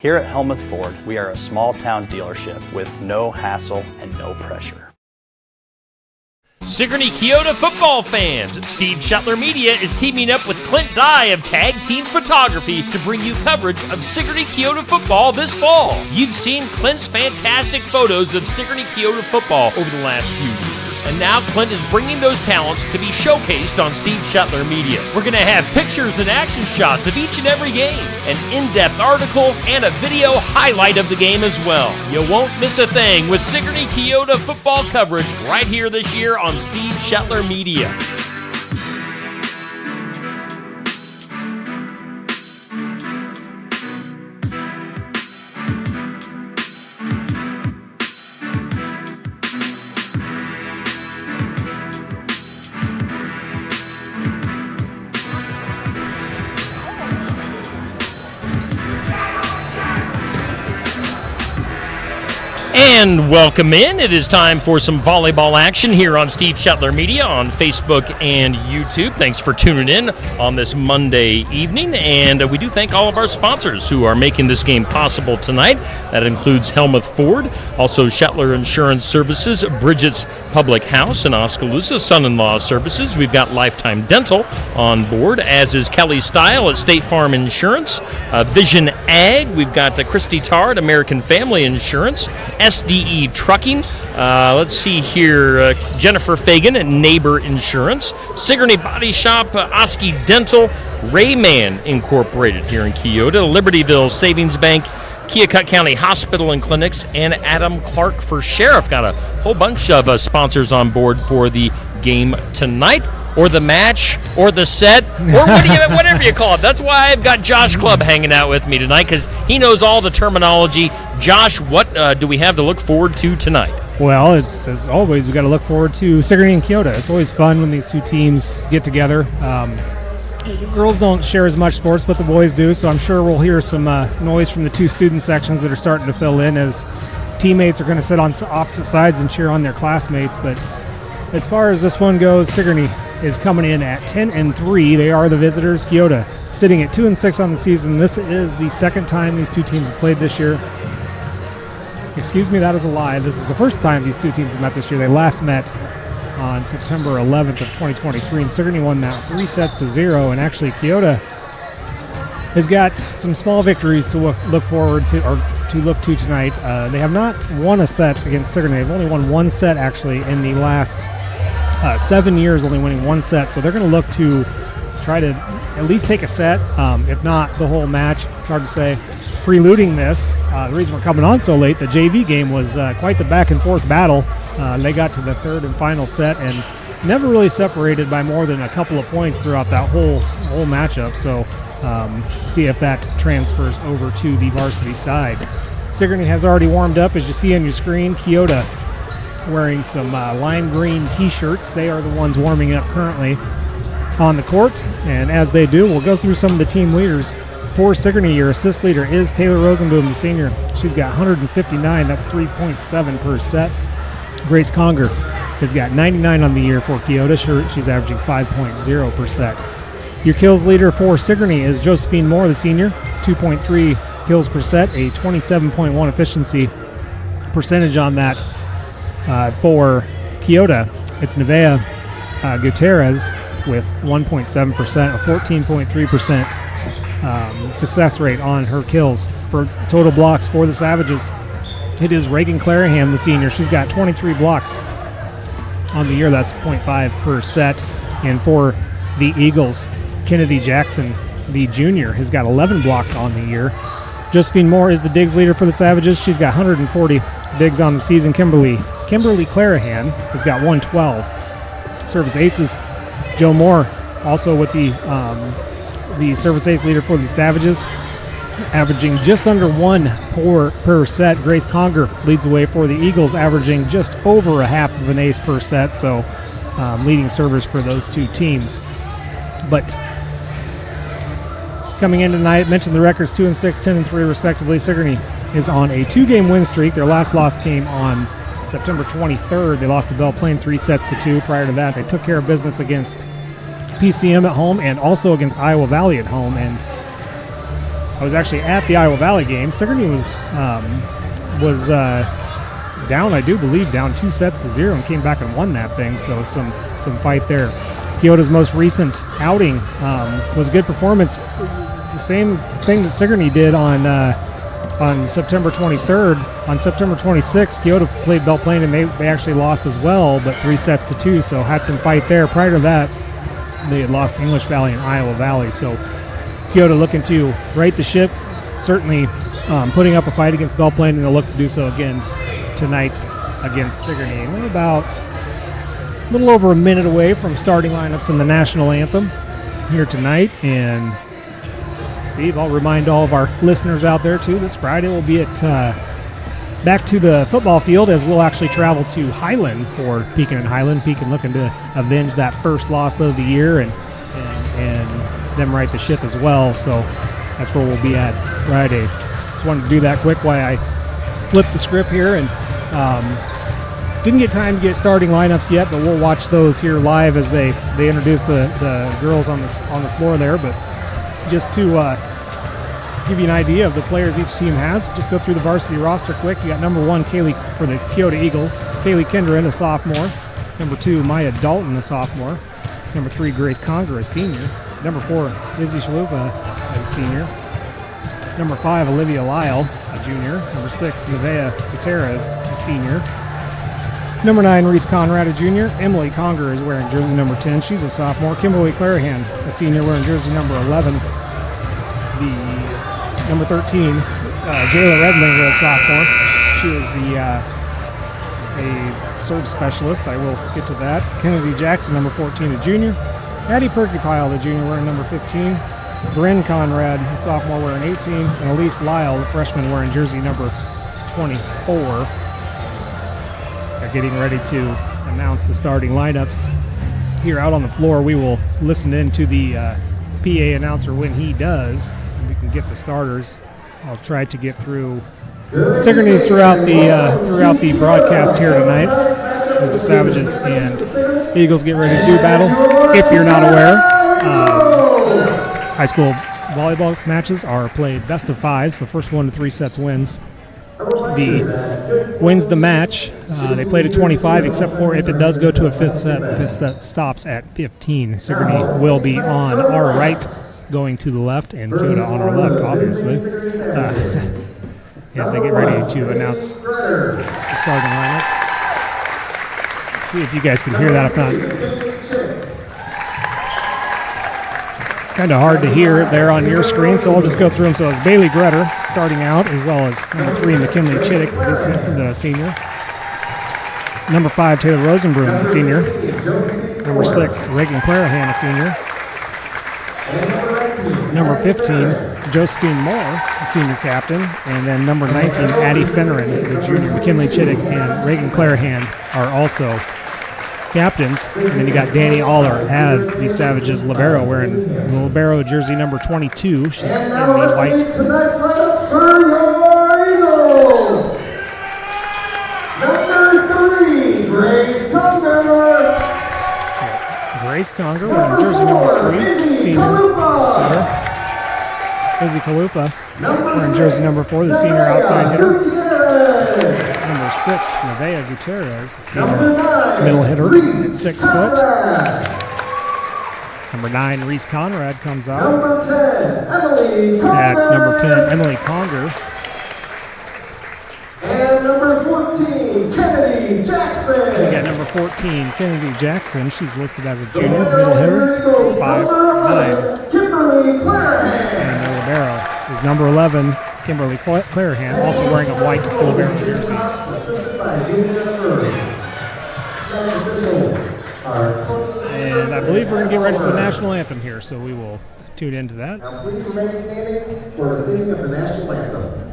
Here at Helmuth Ford, we are a small town dealership with no hassle and no pressure. Sigourney Keota football fans, Steve Shuttler Media is teaming up with Clint Dye of Tag Team Photography to bring you coverage of Sigourney Keota football this fall. You've seen Clint's fantastic photos of Sigourney Keota football over the last few years. And now Clint is bringing those talents to be showcased on Steve Shuttler Media. We're going to have pictures and action shots of each and every game, an in-depth article, and a video highlight of the game as well. You won't miss a thing with Sigourney Keota football coverage right here this year on Steve Shuttler Media. And welcome in. It is time for some volleyball action here on Steve Shuttler Media on Facebook and YouTube. Thanks for tuning in on this Monday evening. And we do thank all of our sponsors who are making this game possible tonight. That includes Helmuth Ford, also Shuttler Insurance Services, Bridget's Public House in Oskaloosa, Son-in-Law Services. We've got Lifetime Dental on board, as is Kelly Style at State Farm Insurance, Vision Ag. We've got Christy Tard, American Family Insurance, SDE Trucking. Let's see here. Jennifer Fagan at Neighbor Insurance. Sigourney Body Shop, Oski Dental, Rayman Incorporated here in Keota, Libertyville Savings Bank, Keokuk County Hospital and Clinics, and Adam Clark for Sheriff. Got a whole bunch of sponsors on board for the game tonight, or the match, or the set, or whatever you call it. That's why I've got Josh Clubb hanging out with me tonight, because he knows all the terminology. Josh, what do we have to look forward to tonight? Well, it's, as always, we got to look forward to Sigourney and Keota. It's always fun when these two teams get together. The girls don't share as much sports, but the boys do, so I'm sure we'll hear some noise from the two student sections that are starting to fill in as teammates are going to sit on opposite sides and cheer on their classmates. But as far as this one goes, Sigourney is coming in at 10-3. They are the visitors. Keota sitting at 2-6 on the season. This is the second time these two teams have played this year. Excuse me, that is a lie. This is the first time these two teams have met this year. They last met on September 11th of 2023, and Sigourney won that 3-0. And actually, Keota has got some small victories to look forward to, or to look to tonight. They have not won a set against Sigourney. They've only won one set, actually, in the last 7 years, only winning one set. So they're going to look to try to at least take a set, if not the whole match. It's hard to say. Preluding this, the reason we're coming on so late, the JV game was quite the back-and-forth battle. They got to the third and final set and never really separated by more than a couple of points throughout that whole matchup. So see if that transfers over to the varsity side. Sigourney has already warmed up, as you see on your screen. Keota wearing some lime green T-shirts. They are the ones warming up currently on the court. And as they do, we'll go through some of the team leaders. For Sigourney, your assist leader is Taylor Rosenboom, the senior. She's got 159. That's 3.7 per set. Grace Conger has got 99 on the year for Keota. She's averaging 5.0 per set. Your kills leader for Sigourney is Josephine Moore, the senior. 2.3 kills per set, a 27.1 efficiency percentage on that. For Keota, it's Nevea Gutierrez with 1.7%, a 14.3% success rate on her kills. For total blocks for the Savages, it is Reagan Clarahan, the senior. She's got 23 blocks on the year. That's 0.5 per set. And for the Eagles, Kennedy Jackson, the junior, has got 11 blocks on the year. Josephine Moore is the digs leader for the Savages. She's got 140 digs on the season. Kimberly Clarahan has got 112. Service aces, Joe Moore, also with the service ace leader for the Savages, averaging just under 1 per set. Grace Conger leads the way for the Eagles, averaging just over a half of an ace per set, so leading servers for those two teams. But coming in tonight, mentioned the records 2-6, 10-3 respectively. Sigourney is on a 2-game win streak. Their last loss came on September 23rd. They lost to Belle Plaine 3-2. Prior to that, they took care of business against PCM at home and also against Iowa Valley at home. And I was actually at the Iowa Valley game. Sigourney was down, I do believe, down 2-0 and came back and won that thing. So some fight there. Keota's most recent outing was a good performance. The same thing that Sigourney did on September 23rd. On September 26th, Keota played Belle Plaine, and they actually lost as well, but 3-2. So had some fight there. Prior to that, they had lost English Valley and Iowa Valley. So Keota looking to right the ship, certainly putting up a fight against Belle Plaine, and they'll look to do so again tonight against Sigourney. We're about a little over a minute away from starting lineups in the national anthem here tonight. And Steve, I'll remind all of our listeners out there too, this Friday we'll be at back to the football field, as we'll actually travel to Highland for Pekin and Highland. Pekin looking to avenge that first loss of the year and them right the ship as well. So that's where we'll be at Friday. Just wanted to do that quick while I flip the script here, and didn't get time to get starting lineups yet, but we'll watch those here live as they introduce the girls on the floor there. But just to give you an idea of the players each team has, just go through the varsity roster quick. You got number 1, Kaylee, for the Keota Eagles, Kaylee Kendron, a sophomore. Number 2, Maya Dalton, a sophomore. Number 3, Grace Conger, a senior. Number 4, Izzy Shalupa, a senior. Number 5, Olivia Lyle, a junior. Number 6, Nevaeh Gutierrez, a senior. Number 9, Reese Conrad, a junior. Emily Conger is wearing jersey number 10. She's a sophomore. Kimberly Clarahan, a senior, wearing jersey number 11. The number 13, Jayla Redlinger, a sophomore. She is a serve specialist. I will get to that. Kennedy Jackson, number 14, a junior. Addie Perkypile, the junior, wearing number 15. Bryn Conrad, a sophomore, wearing 18. And Elise Lyle, the freshman, wearing jersey number 24. They're getting ready to announce the starting lineups. Here out on the floor, we will listen in to the PA announcer when he does, and we can get the starters. I'll try to get through Sigourney's throughout the broadcast here tonight as the Savages and Eagles get ready to do battle. If you're not aware, high school volleyball matches are played best of 5, so first 1 to 3 sets wins. Wins the match. They play to 25, except for if it does go to a fifth set. The fifth set stops at 15. Sigourney will be on our right, going to the left, and Keota on our left, obviously, as they get ready to announce the starting lineups. See if you guys can hear that. If not, kind of hard to hear there on your screen, so I'll just go through them. So it's Bailey Grutter starting out, as well as number 3, McKinley Chittick, the senior. Number 5, Taylor Rosenbroom, the senior. Number 6, Reagan Clarahan, a senior. Number 15, Josephine Moore, the senior captain. And then number 19, Addie Finneran, the junior. McKinley Chittick and Reagan Clarahan are also captains. And then you got Danny Aller as the Savages libero, wearing the libero jersey number 22. She's in the white. Tonight's lineups for your Eagles. Number 3, Grace Conger. Grace Conger wearing jersey number 3, senior center. Izzy Kalupa wearing jersey number 4, the senior outside hitter. Number 6, Nevaeh Gutierrez, the senior middle hitter at 6 foot. Number 9, Reese Conrad comes out. Number 10, Emily Conger. That's number 10, Emily Conger. And number 14, Kennedy Jackson. We got number 14, Kennedy Jackson. She's listed as a junior middle hitter, 5'9". Kimberly Clarahan. And the libero is number 11, Kimberly Clarahan, also wearing a white libero jersey. And I believe we're going to get ready for the national anthem here, so we will tune into that. Now please remain standing for the singing of the national anthem.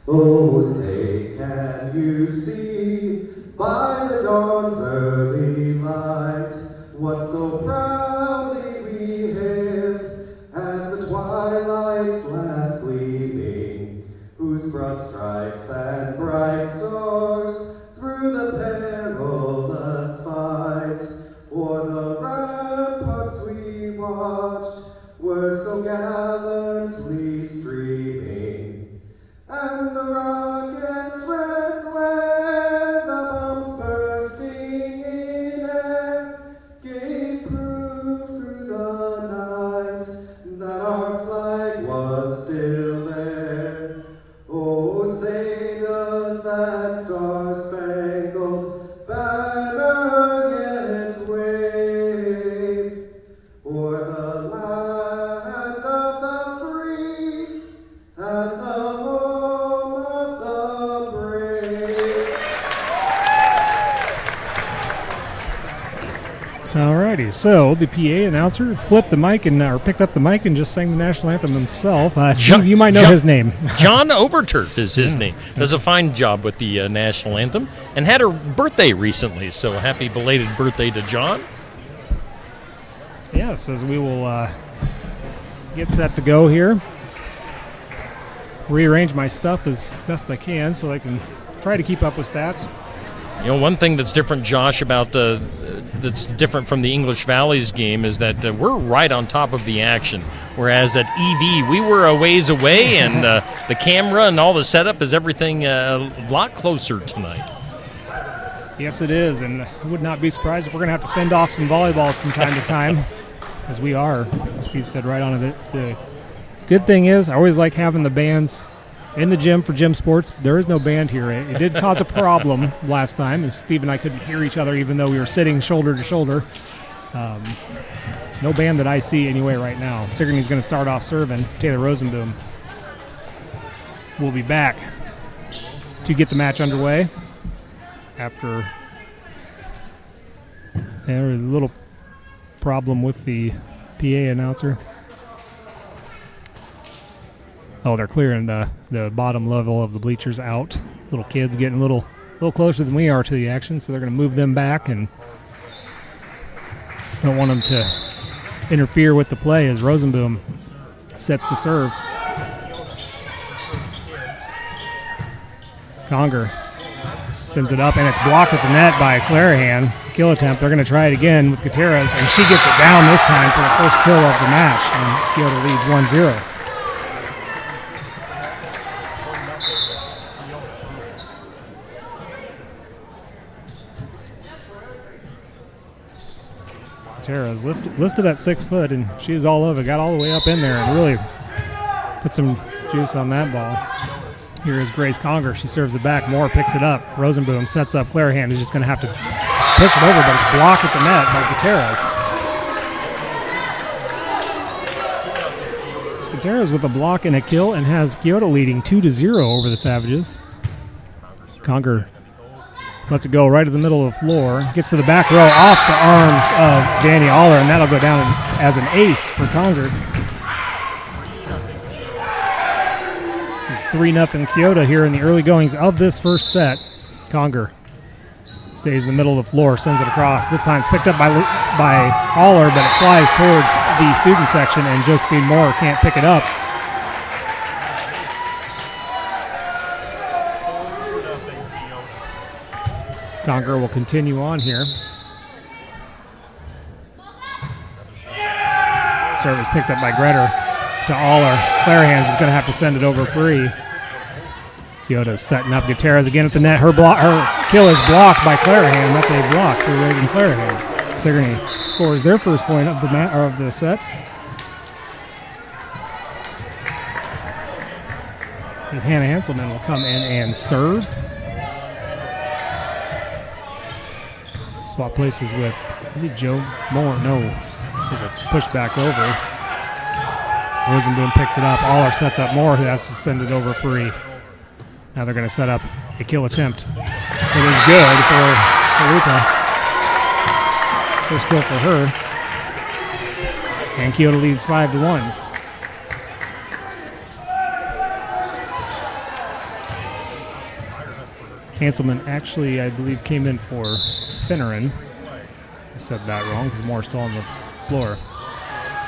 Oh, say, can you see by the dawn's early light what so proudly we hailed at the twilight's last gleaming, whose broad stripes and bright stars through the perilous fight o'er the ramparts we Alrighty, so the PA announcer flipped the mic or picked up the mic and just sang the national anthem himself. Steve, you might know his name. John Overturf is his name. Does a fine job with the national anthem and had her birthday recently, so happy belated birthday to John. Yes, as we will get set to go here. Rearrange my stuff as best I can so I can try to keep up with stats. You know, one thing that's different, Josh, about that's different from the English Valleys game is that we're right on top of the action, whereas at EV we were a ways away, and the camera and all the setup is everything a lot closer tonight. Yes, it is, and I would not be surprised if we're going to have to fend off some volleyballs from time to time, as we are, as Steve said, right on it. The good thing is I always like having the bands in the gym for gym sports. There is no band here. It did cause a problem last time, as Steve and I couldn't hear each other even though we were sitting shoulder to shoulder. No band that I see anyway right now. Sigourney's going to start off serving. Taylor Rosenboom will be back to get the match underway after there was a little problem with the PA announcer. Oh, they're clearing the bottom level of the bleachers out. Little kids getting a little closer than we are to the action, so they're going to move them back and don't want them to interfere with the play as Rosenboom sets the serve. Conger sends it up, and it's blocked at the net by Clarahan. Kill attempt. They're going to try it again with Gutierrez, and she gets it down this time for the first kill of the match, and Kyoto leads 1-0. Gutierrez listed at 6 foot, and she was all over, got all the way up in there and really put some juice on that ball. Here is Grace Conger. She serves it back. Moore picks it up. Rosenboom sets up. Clarahan is just going to have to push it over, but it's blocked at the net by Gutierrez. Gutierrez with a block and a kill and has Kyoto leading 2-0 over the Savages. Conger lets it go right to the middle of the floor. Gets to the back row off the arms of Danny Aller, and that'll go down as an ace for Conger. It's 3-0 Kyoto here in the early goings of this first set. Conger stays in the middle of the floor, sends it across. This time picked up by Aller, but it flies towards the student section, and Josephine Moore can't pick it up. Conger will continue on here. Service picked up by Gretter to Aller. Clarahan's is going to have to send it over free. Kyoto's setting up Gutierrez again at the net. Her kill is blocked by Clarahan. That's a block for Reagan Clarahan. Sigourney scores their first point of the set. And Hannah Hanselman will come in and serve. Swap places with Joe Moore. No, there's a pushback over. Rosenboom picks it up. Aller sets up Moore, who has to send it over free. Now they're going to set up a kill attempt. It is good for Lupa. First kill for her. And Kyoto leads 5-1. Hanselman actually, I believe, came in for Finneran. I said that wrong because Moore's still on the floor.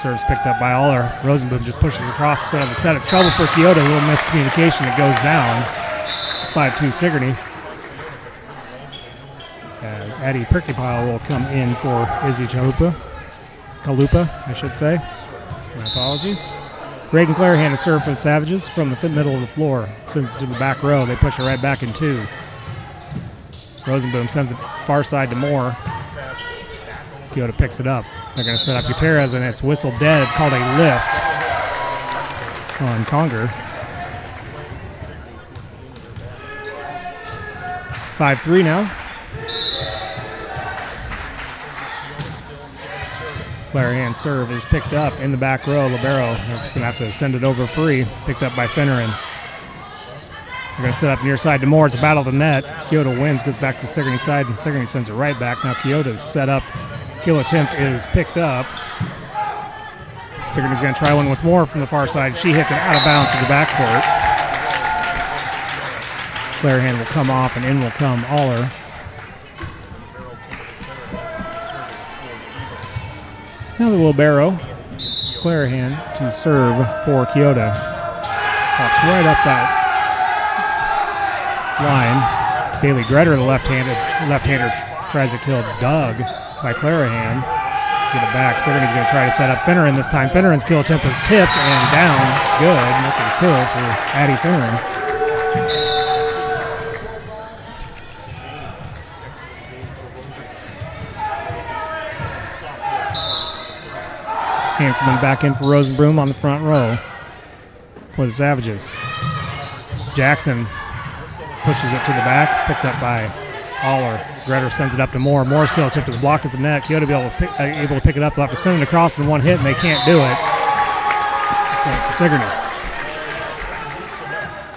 Serves picked up by Aller. Rosenboom just pushes across instead of the set. It's trouble for Kyoto. A little miscommunication. It goes down. 5-2 Sigourney. As Addie Pricklepile will come in for Izzy Kalupa, I should say. My apologies. Reagan Clarahan to serve for the Savages from the middle of the floor. Sends it to the back row. They push it right back in 2. Rosenboom sends it far side to Moore. Kyoto picks it up. They're going to set up Gutierrez, and it's whistled dead, called a lift on Conger. 5-3 now. Clarahan's serve is picked up in the back row. Libero is going to have to send it over free. Picked up by Finneran. They're going to set up near side to Moore. It's a battle of the net. Kyoto wins, goes back to the Sigourney side, and Sigourney sends it right back. Now Kyoto's set up Kill attempt is picked up. Sigourney's going to try one with Moore from the far side. She hits it out of bounds to the backcourt. Clarahan will come off, and in will come Aller. Now the libero, Clarahan to serve for Keota. Walks right up that line. Bailey Greder, the left-hander, tries to kill Doug by Clarahan. Get it back. Sigourney's going to try to set up Finneran this time. Finneran's kill attempt is tipped and down. Good. That's a kill for Addie Finneran. Hanselman back in for Rosenbroom on the front row for the Savages. Jackson pushes it to the back, picked up by Aller. Greder sends it up to Moore. Moore's kill attempt is blocked at the net. Keota able to pick it up. They'll have to send it across in one hit, and they can't do it. For Sigourney.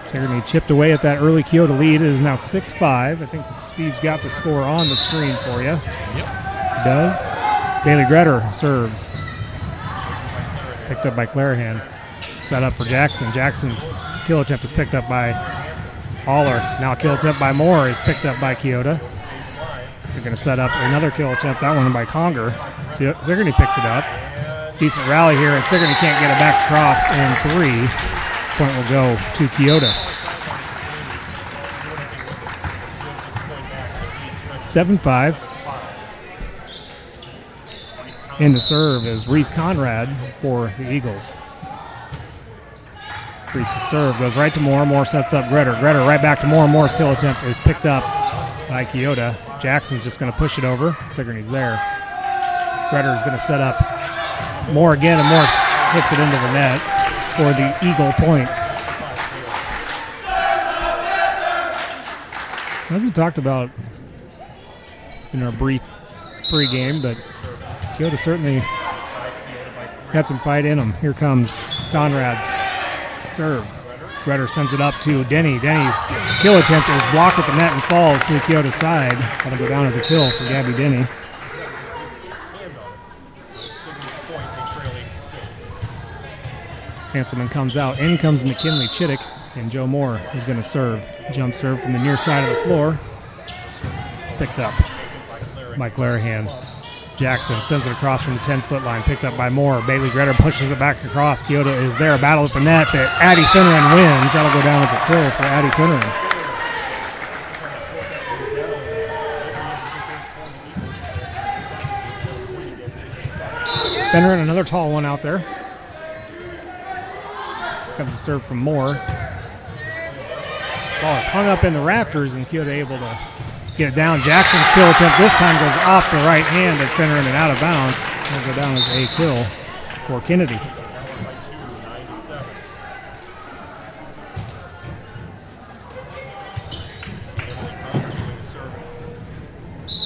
Sigourney chipped away at that early Keota lead. It is now 6-5. I think Steve's got the score on the screen for you. Yep. He does. Bailey Greder serves. Picked up by Clarahan. Set up for Jackson. Jackson's kill attempt is picked up by Aller. Now a kill attempt by Moore is picked up by Keota. They're going to set up another kill attempt, that one by Conger. Sigourney picks it up. Decent rally here, and Sigourney can't get it back across in 3. Point will go to Keota. 7-5. In to serve is Reese Conrad for the Eagles. Reese's serve goes right to Moore. Moore sets up Greder. Greder right back to Moore. Moore's kill attempt is picked up by Keota. Jackson's just going to push it over. Sigourney's there. Greder's going to set up Moore again, and Moore hits it into the net for the Eagle point. As we talked about in our brief pregame, but Keota certainly had some fight in him. Here comes Conrad's serve. Greder sends it up to Denny. Denny's kill attempt is blocked at the net and falls to Keota's side. That'll go down as a kill for Gabby Denny. Hanselman comes out. In comes McKinley Chittick, and Joe Moore is going to serve. Jump serve from the near side of the floor. It's picked up by Clarahan. Jackson sends it across from the 10-foot line, picked up by Moore. Bailey Greder pushes it back across. Keota is there, battle at the net, but Addie Finneran wins. That'll go down as a kill for Addie Finneran. Finneran, another tall one out there. Comes a serve from Moore. Ball is hung up in the rafters, and Keota able to get it down. Jackson's kill attempt this time goes off the right hand of Finneran and out of bounds. It'll go down as a kill for Kennedy.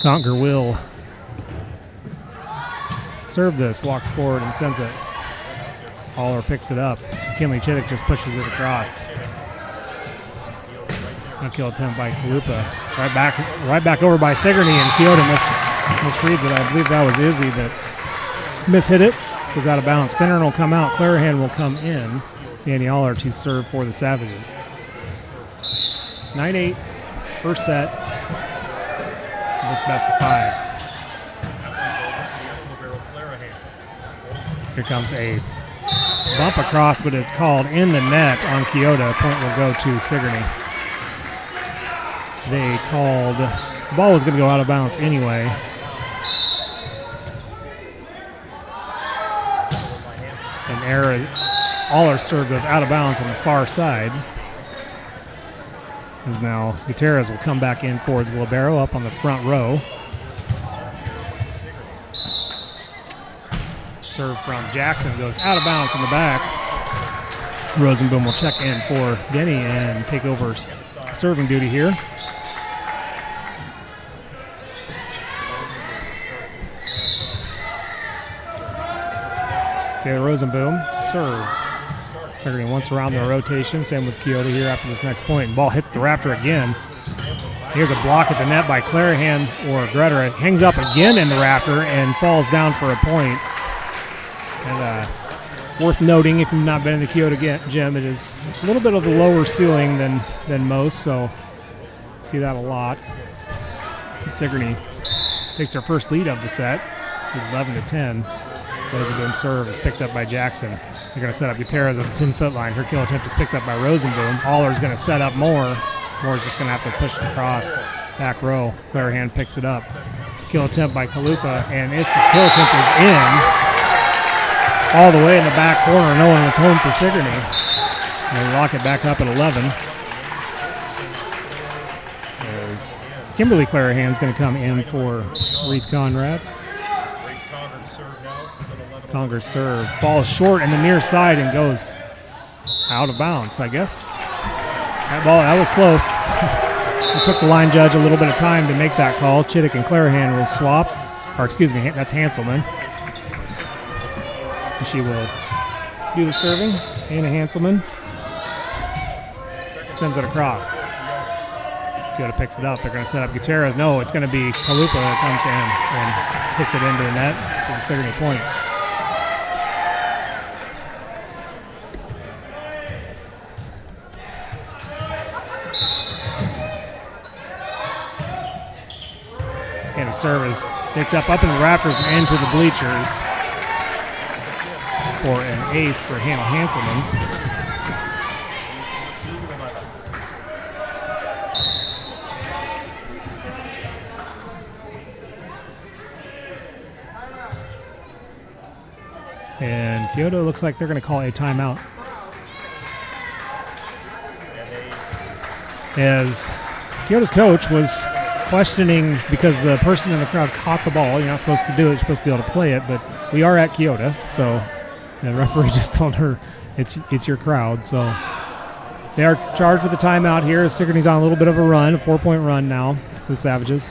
Conger will serve this, walks forward and sends it. Aller picks it up. McKinley Chittick just pushes it across. A kill attempt by Kalupa. Right back over by Sigourney, and Keota misreads it. I believe that was Izzy that mishit it. Goes out of bounds. Finneran will come out. Clarahan will come in. Danny Aller to serve for the Savages. 9-8, first set. This best of 5. Here comes a bump across, but it's called in the net on Keota. Point will go to Sigourney. They called, the ball was going to go out of bounds anyway. And Aller serve goes out of bounds on the far side. As now Gutierrez will come back in for the libero up on the front row. Serve from Jackson goes out of bounds in the back. Rosenboom will check in for Denny and take over serving duty here. Taylor Rosenboom to serve. Sigourney once around the rotation. Same with Keota here after this next point. Ball hits the rafter again. Here's a block at the net by Clarahan or Gretter. It hangs up again in the rafter and falls down for a point. And worth noting, if you've not been in the Kyoto gym, it is a little bit of a lower ceiling than most, so see that a lot. Sigourney takes their first lead of the set, 11-10. Rosenboom serve is picked up by Jackson. They're going to set up Gutierrez at the 10-foot line. Her kill attempt is picked up by Rosenboom. Aller's going to set up Moore. Moore's just going to have to push it across. Back row. Clarahan picks it up. Kill attempt by Kalupa, and this kill attempt is in. All the way in the back corner. No one was home for Sigourney. And they lock it back up at 11. As Kimberly Clarahan's going to come in for Reese Conrad. Conger's serve falls short in the near side and goes out of bounds, I guess. That was close. It took the line judge a little bit of time to make that call. Chittick and Clarahan will swap. Or excuse me, that's Hanselman. And she will do the serving. Anna Hanselman sends it across. Kyoto picks it up. They're going to set up Gutierrez. No, it's going to be Kalupa that comes in and hits it into the net for the Sigourney point. And the serve is picked up in the rafters and into the bleachers for an ace for Hannah Hanselman. And Kyoto looks like they're going to call a timeout. As Kyoto's coach was questioning, because the person in the crowd caught the ball. You're not supposed to do it. You're supposed to be able to play it, but we are at Kyoto, so the referee just told her it's your crowd. So they are charged with a timeout here. Sigourney's on a little bit of a run, a 4-point run now for the Savages.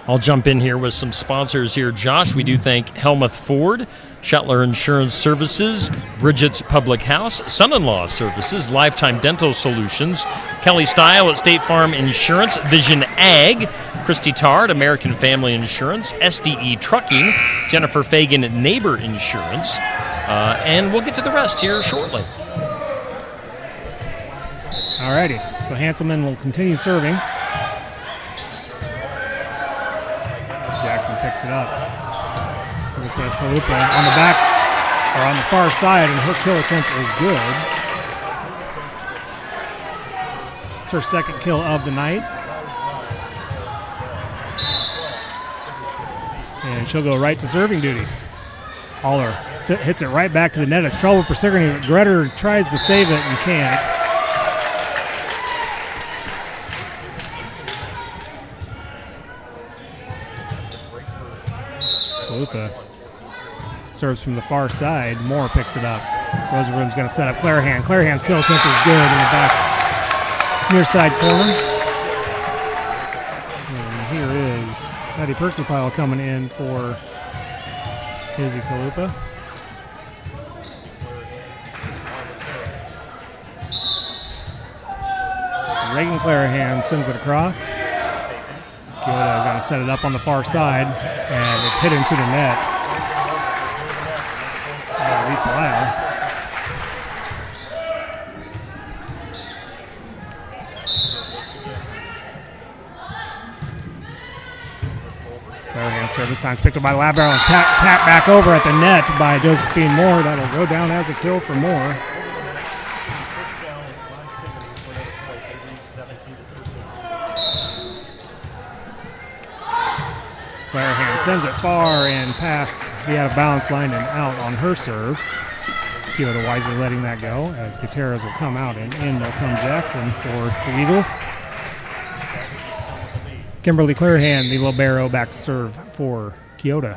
I'll jump in here with some sponsors here. Josh, we do thank Helmuth Ford, Shetler Insurance Services, Bridget's Public House, Son-in-Law Services, Lifetime Dental Solutions, Kelly Style at State Farm Insurance, Vision Ag, Christy Tard, American Family Insurance, SDE Trucking, Jennifer Fagan, Neighbor Insurance, and we'll get to the rest here shortly. All righty, so Hanselman will continue serving. Jackson picks it up. This Kalupa on the back, or on the far side, and her kill attempt is good. It's her second kill of the night. And she'll go right to serving duty. Haller hits it right back to the net. It's trouble for Sigourney. Gretter tries to save it and can't. Kalupa serves from the far side. Moore picks it up. Rosenboom's going to set up Clarahan. Clarahan's kill attempt is good in the back near side corner. And here is Patty Perkypile coming in for Izzy Kalupa. Reagan Clarahan sends it across. Kyoto going to set it up on the far side, and it's hit into the net. At least Lyle. Clarahan serve this time is picked up by Labaro and tap back over at the net by Josephine Moore. That'll go down as a kill for Moore. Clarahan sends it far and past the out-of-bounds line and out on her serve. Kyoto wisely letting that go as Gutierrez will come out, and in will come Jackson for the Eagles. Kimberly Clarahan, the libero, back to serve for Kyoto.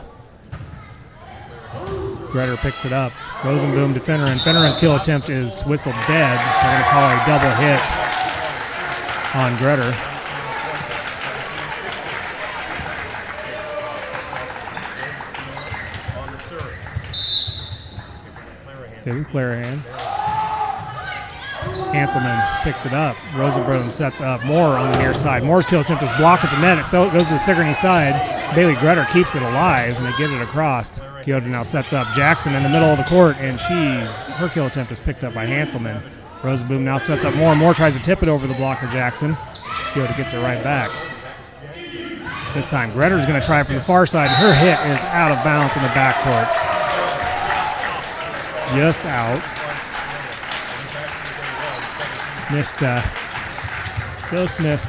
Gretter picks it up. Rosenboom to Finneran. Finneran's kill attempt is whistled dead. They're going to call a double hit on Gretter. David Clarahan. Hanselman picks it up. Rosenbroom sets up Moore on the near side. Moore's kill attempt is blocked at the net. It still goes to the Sigourney side. Bailey Gretter keeps it alive, and they get it across. Keota now sets up Jackson in the middle of the court, and her kill attempt is picked up by Hanselman. Rosenbloom now sets up Moore. Moore tries to tip it over the blocker Jackson. Keota gets it right back. This time, Gretter's going to try from the far side. Her hit is out of bounds in the backcourt. Just out. Just missed.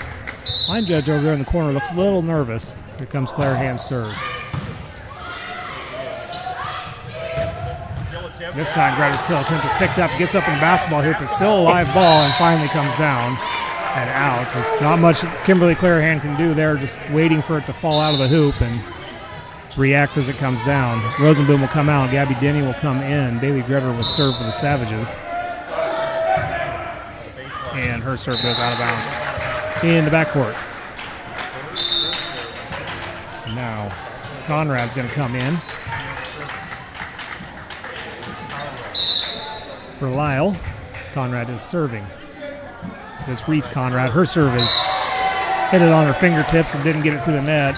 Line judge over there in the corner looks a little nervous. Here comes Clarahan's serve. This time, Gretter's kill attempt is picked up, gets up in the basketball hoop. It's still a live ball and finally comes down and out. There's not much Kimberly Clarahan can do there, just waiting for it to fall out of the hoop and react as it comes down. Rosenboom will come out. Gabby Denny will come in. Bailey Gretter will serve for the Savages. And her serve goes out of bounds in the backcourt. Now, Conrad's going to come in. For Lyle, Conrad is serving. It's Reese Conrad. Her serve is hit it on her fingertips and didn't get it to the net.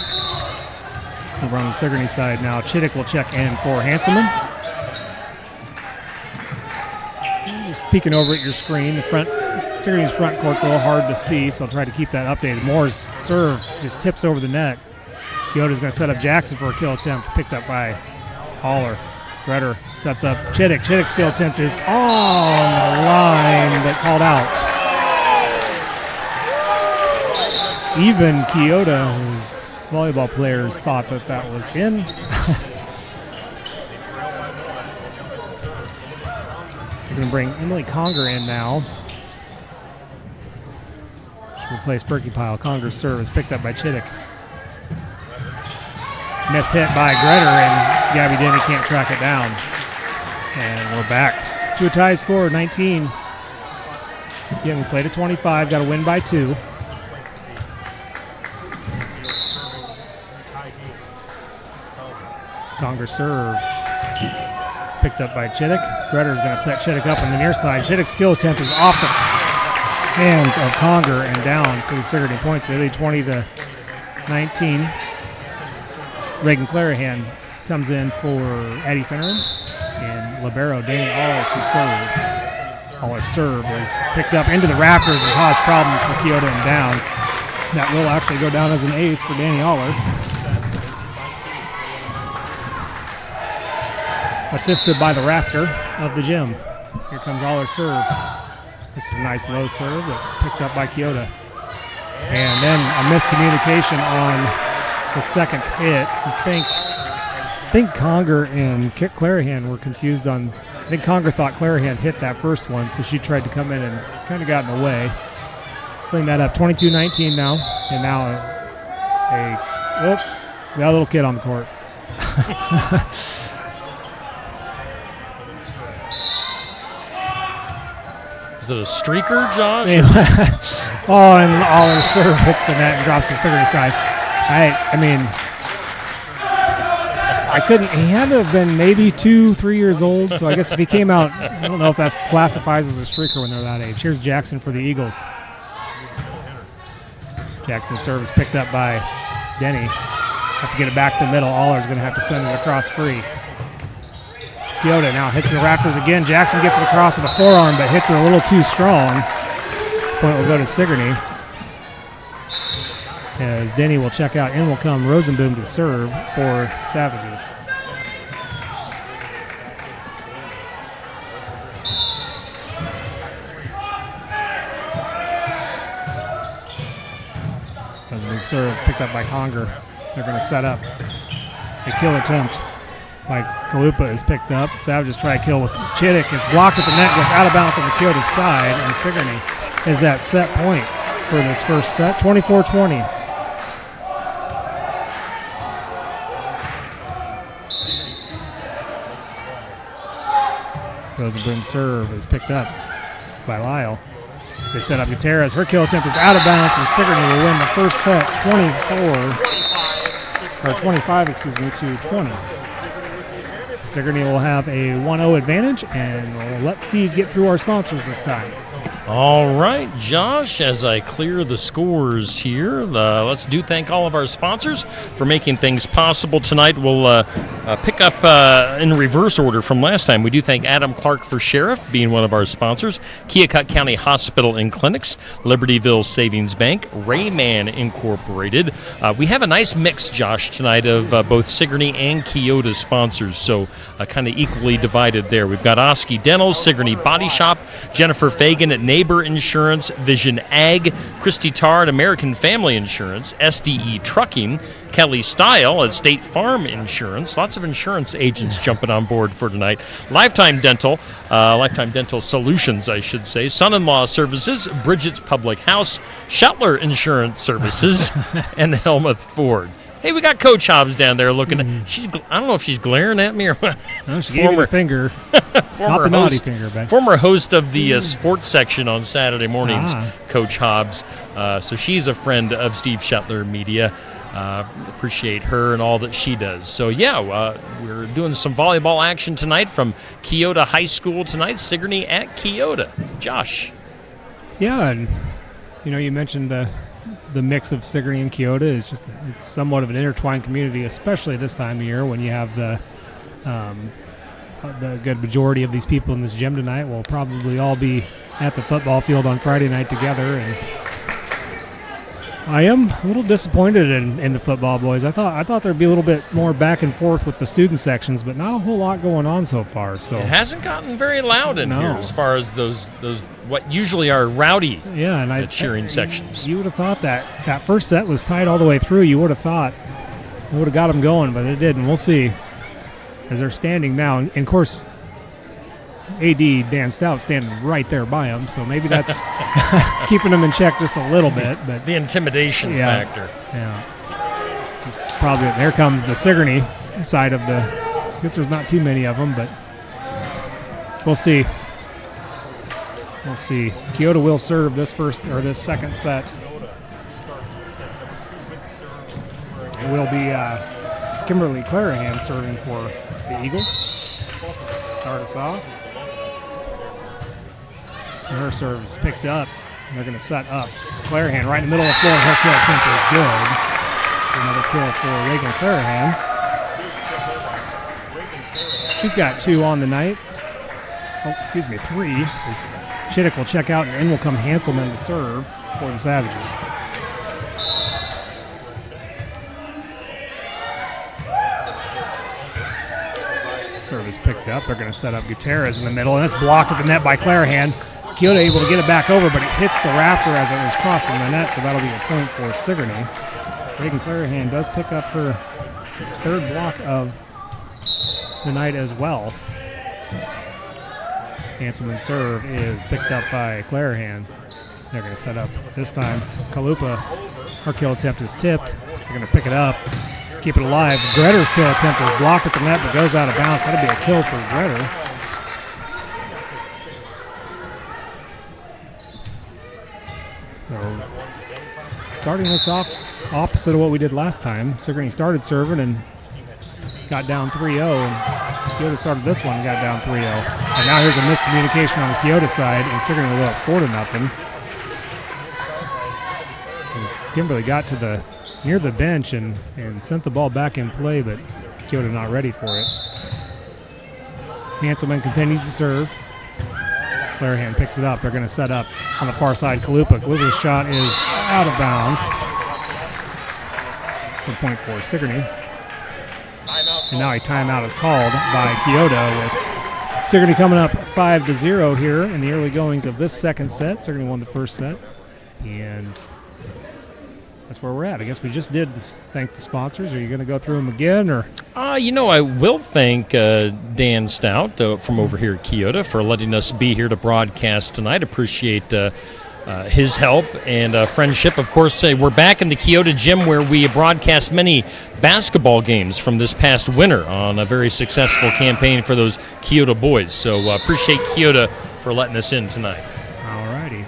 Over on the Sigourney side now, Chittick will check in for Hanselman. Just peeking over at your screen. Sigourney's front court's a little hard to see, so I'll try to keep that updated. Moore's serve just tips over the net. Keota's going to set up Jackson for a kill attempt, picked up by Haller. Gretter sets up Chittick. Chittick's kill attempt is on the line, but called out. Even Keota's volleyball players thought that was in. We're going to bring Emily Conger in now. She'll replace Berkey Pyle. Conger's serve is picked up by Chittick. Miss hit by Gretter, and Gabby Denny can't track it down. And we're back to a tie score, 19. Again, we played at 25, got to win by 2. Conger serve. Picked up by Chittick. Gretter's going to set Chittick up on the near side. Chittick's skill attempt is off the hands of Conger and down for the Sigourney points. They lead 20-19. Reagan Clarahan comes in for Addie Finneran. And libero Danny Aller to serve. Aller's serve is picked up into the rafters and caused problems for Keota and down. That will actually go down as an ace for Danny Aller. Assisted by the rafter of the gym. Here comes Aller's serve. This is a nice low serve that picked up by Keota. And then a miscommunication on the second hit. I think Conger and Kit Clarahan were confused on. I think Conger thought Clarahan hit that first one, so she tried to come in and kind of got in the way. Clean that up. 22-19 now. And now we got a little kid on the court. Is it a streaker, Josh? And Aller's serve hits the net and drops to the Sigourney side. I mean, he had to have been maybe 2-3 years old, so I guess if he came out, I don't know if that classifies as a streaker when they're that age. Here's Jackson for the Eagles. Jackson's serve is picked up by Denny. Have to get it back to the middle. Aller's going to have to send it across free. Keota now hits the rafters again. Jackson gets it across with a forearm, but hits it a little too strong. Point will go to Sigourney. As Denny will check out, in will come Rosenboom to serve for Savages. Rosenboom serve picked up by Conger. They're going to set up. A kill attempt by Kalupa is picked up. Savages try a kill with Chittick. It's blocked at the net, goes out of bounds on the Keota side, and Sigourney is at set point for this first set, 24-20. Rosenboom's serve is picked up by Lyle. As they set up Gutierrez, her kill attempt is out of bounds, and Sigourney will win the first set 25 to 20. Sigourney will have a 1-0 advantage, and we'll let Steve get through our sponsors this time. All right, Josh, as I clear the scores here, let's thank all of our sponsors for making things possible tonight. We'll pick up in reverse order from last time. We do thank Adam Clark for Sheriff, being one of our sponsors, Keokuk County Hospital and Clinics, Libertyville Savings Bank, Rayman Incorporated. We have a nice mix, Josh, tonight of both Sigourney and Keota sponsors, so kind of equally divided there. We've got Oski Dental, Sigourney Body Shop, Jennifer Fagan at Neighbor Insurance, Vision Ag, Christy Tarr at American Family Insurance, SDE Trucking, Kelly Style at State Farm Insurance. Lots of insurance agents jumping on board for tonight. Lifetime Dental Solutions, I should say. Son-in-Law Services, Bridget's Public House, Shetler Insurance Services, and Helmuth Ford. Hey, we got Coach Hobbs down there looking. I don't know if she's glaring at me or what. No, she gave me the finger. Not the naughty finger, Ben. Former host of the sports section on Saturday mornings, Coach Hobbs. So she's a friend of Steve Shetler Media. Appreciate her and all that she does. So, we're doing some volleyball action tonight from Keota High School tonight. Sigourney at Keota. Josh. Yeah, and, you mentioned the mix of Sigourney and Keota is it's somewhat of an intertwined community, especially this time of year when you have the good majority of these people in this gym tonight will probably all be at the football field on Friday night together. And I am a little disappointed in the football boys. I thought there'd be a little bit more back and forth with the student sections, but not a whole lot going on so far. So it hasn't gotten very loud in here as far as those what usually are rowdy cheering sections. You would have thought that first set was tied all the way through. You would have thought it would have got them going, but it didn't. We'll see as they're standing now. And of course, AD Dan Stout standing right there by them, so maybe that's keeping them in check just a little bit. But the intimidation factor. Yeah. Probably there comes the Sigourney side of the. I guess there's not too many of them, but we'll see. We'll see. Keota will serve this second set. It will be Kimberly Clarahan serving for the Eagles to start us off. So her serve is picked up. They're going to set up. Clarahan right in the middle of the floor. Her kill attempt is good. Another kill for Reagan Clarahan. She's got 2 on the night. 3. As Chittick will check out, and in will come Hanselman to serve for the Savages. Serve is picked up. They're going to set up Gutierrez in the middle, and it's blocked at the net by Clarahan. Keota able to get it back over, but it hits the rafter as it was crossing the net, so that'll be a point for Sigourney. Reagan Clarahan does pick up her 3rd block of the night as well. Hanselman's serve is picked up by Clarahan. They're going to set up this time. Kalupa, her kill attempt is tipped. They're going to pick it up, keep it alive. Gretter's kill attempt is blocked at the net but goes out of bounds. That'll be a kill for Gretter. So, starting this off opposite of what we did last time. Sigourney started serving and got down 3-0, and Keota started this one and got down 3-0. And now here's a miscommunication on the Keota side, and Sigourney will go up 4-0. As Kimberly got to near the bench and sent the ball back in play, but Keota not ready for it. Hanselman continues to serve. Clarahan picks it up. They're going to set up on the far side. Kalupa. Kalupa's shot is out of bounds. Good point for Sigourney. And now a timeout is called by Keota, with Sigourney coming up 5-0 here in the early goings of this second set. Sigourney won the first set, and that's where we're at. I guess we just did thank the sponsors. Are you going to go through them again, or? I will thank Dan Stout from over here at Keota for letting us be here to broadcast tonight. Appreciate his help and friendship. Of course, we're back in the Keota gym where we broadcast many basketball games from this past winter on a very successful campaign for those Keota boys. So appreciate Keota for letting us in tonight. All righty.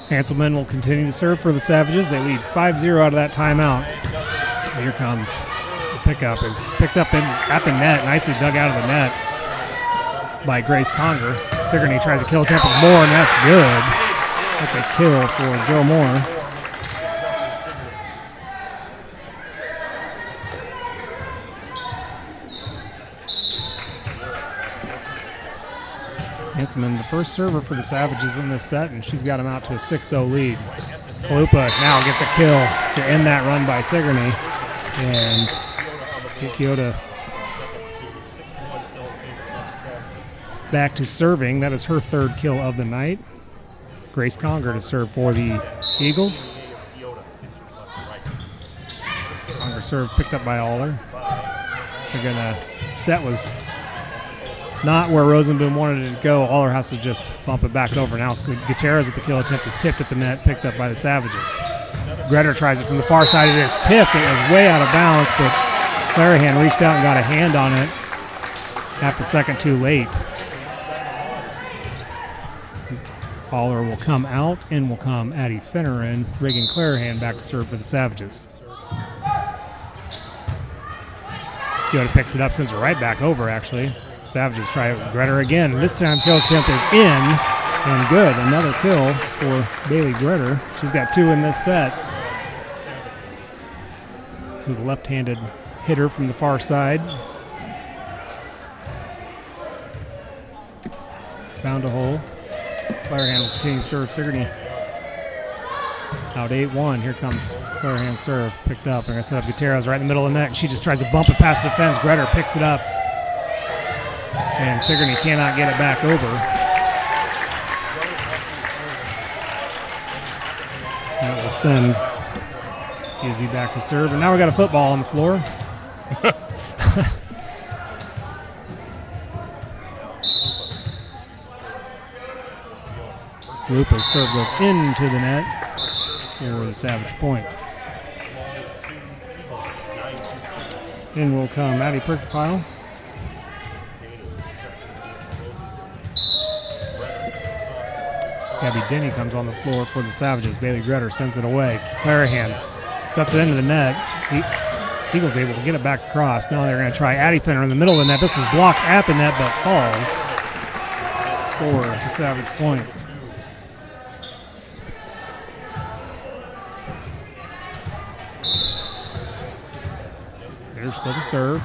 Hanselman will continue to serve for the Savages. They lead 5-0 out of that timeout. Here comes the pickup. It's picked up at the net, nicely dug out of the net. by Grace Conger. Sigourney tries to kill attempt with Moore, and that's good. That's a kill for Joe Moore. Hintzman, the first server for the Savages in this set, and she's got him out to a 6-0 lead. Kalupa now gets a kill to end that run by Sigourney, and Kyoto back to serving. That is her third kill of the night. Grace Conger to serve for the Eagles. Conger serve picked up by Aller. They're gonna set was not where Rosenboom wanted it to go. Aller has to just bump it back over. Now Gutierrez with the kill attempt is tipped at the net, picked up by the Savages. Gretter tries it from the far side. It is tipped. It was way out of bounds, but Clarahan reached out and got a hand on it half a second too late. Aller will come out, and will come Addie Finneran, rigging Clarahan back to serve for the Savages. Kyoto picks it up, sends it right back over, actually. Savages try it with Gretter again. This time kill attempt is in, and good. Another kill for Bailey Gretter. She's got 2 in this set. So the left-handed hitter from the far side. Found a hole. Clarahan will continue to serve. Sigourney out 8-1. Here comes Clarahan's serve. Picked up. They're going to set up Gutierrez right in the middle of the net. She just tries to bump it past the fence. Gretter picks it up. And Sigourney cannot get it back over. That will send Izzy back to serve. And now we got a football on the floor. Lupa's serve goes into the net for the Savage point. In will come Maddie Perkpile. Gabby Denny comes on the floor for the Savages. Bailey Gretter sends it away. Clarahan sets it into the net. Eagles able to get it back across. Now they're going to try Addie Finner in the middle of the net. This is blocked at the net but falls for the Savage point. Here's still the serve.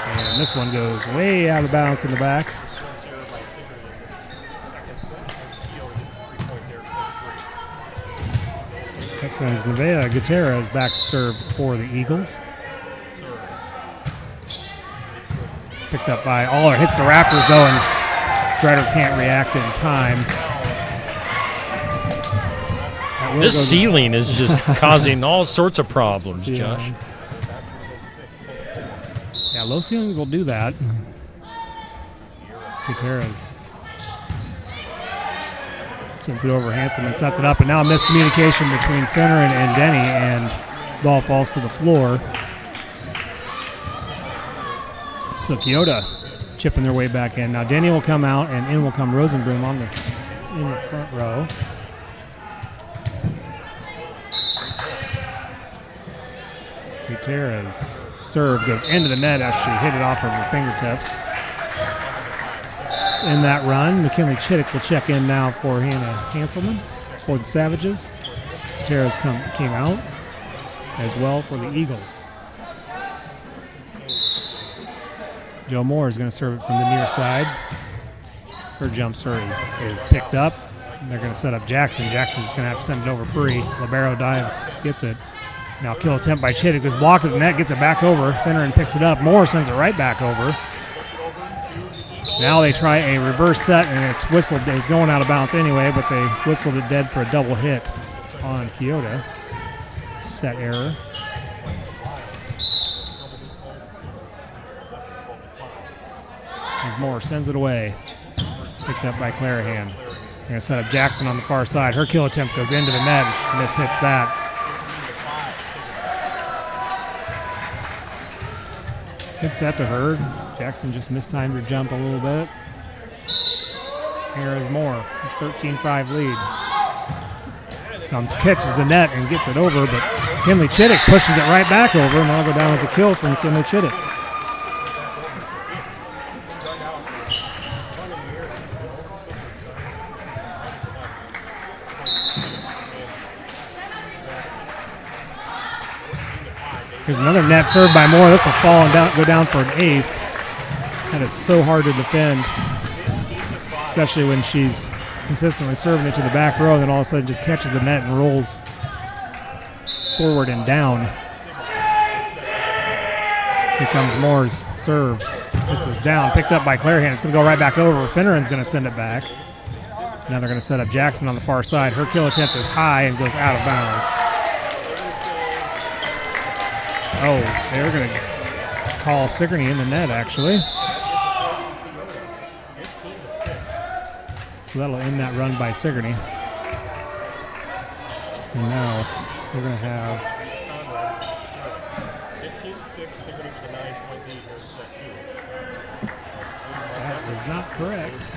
And this one goes way out of bounds in the back. That sends Nevaeh Gutierrez back to serve for the Eagles. Picked up by Aller. Hits the Raptors, though, and Gretter can't react in time. This ceiling is just causing all sorts of problems, Josh. Yeah, low ceilings will do that. Gutierrez sends it over Hanson and sets it up, and now a miscommunication between Finneran and Denny, and ball falls to the floor. So Kyoto chipping their way back in. Now Denny will come out, and in will come Rosenboom in the front row. Gutierrez serve goes into the net after she hit it off of her fingertips. In that run, McKinley Chittick will check in now for Hannah Hanselman for the Savages. Gutierrez came out as well for the Eagles. Joe Moore is going to serve it from the near side. Her jump serve is picked up. They're going to set up Jackson. Jackson's just going to have to send it over free. Libero dives, gets it. Now kill attempt by Chittick is blocked at the net, gets it back over. Finneran picks it up. Moore sends it right back over. Now they try a reverse set, and it's whistled. It was going out of bounds anyway, but they whistled it dead for a double hit on Kyoto. Set error. As Moore sends it away. Picked up by Clarahan. They're going to set up Jackson on the far side. Her kill attempt goes into the net. She mishits that. Good set to her. Jackson just mistimed her jump a little bit. Here is Moore, 13-5 lead. Catches the net and gets it over, but Kinley Chittick pushes it right back over, and that'll go down as a kill from Kinley Chittick. Here's another net served by Moore. This will fall and go down for an ace. That is so hard to defend, especially when she's consistently serving it to the back row and then all of a sudden just catches the net and rolls forward and down. Here comes Moore's serve. This is down, picked up by Clarahan. It's going to go right back over. Finneran's going to send it back. Now they're going to set up Jackson on the far side. Her kill attempt is high and goes out of bounds. Oh, they're going to call Sigourney in the net, actually. So that'll end that run by Sigourney. And now we're going to have 15-6, Sigourney with a 9-point lead here in set 2. That is not correct.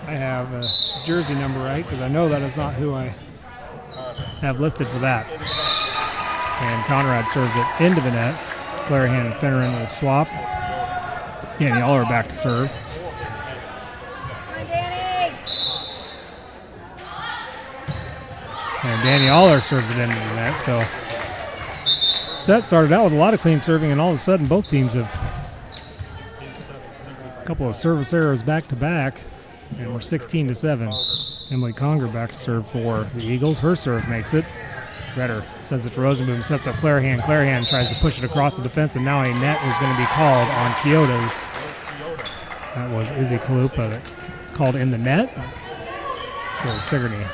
I have a jersey number right because I know that is not who I have listed for that. And Conrad serves it into the net. Clarahan and Finneran will swap. Danny Aller back to serve. And Danny Aller serves it into the net. So set started out with a lot of clean serving, and all of a sudden both teams have a couple of service errors back to back, and we're 16-7. Emily Conger back to serve for the Eagles. Her serve makes it. Redder sends it to Rosenboom, sets up Clarahan. Clarahan tries to push it across the defense, and now a net is going to be called on Kyoto's. That was Izzy Kalupa that called in the net. So Sigourney.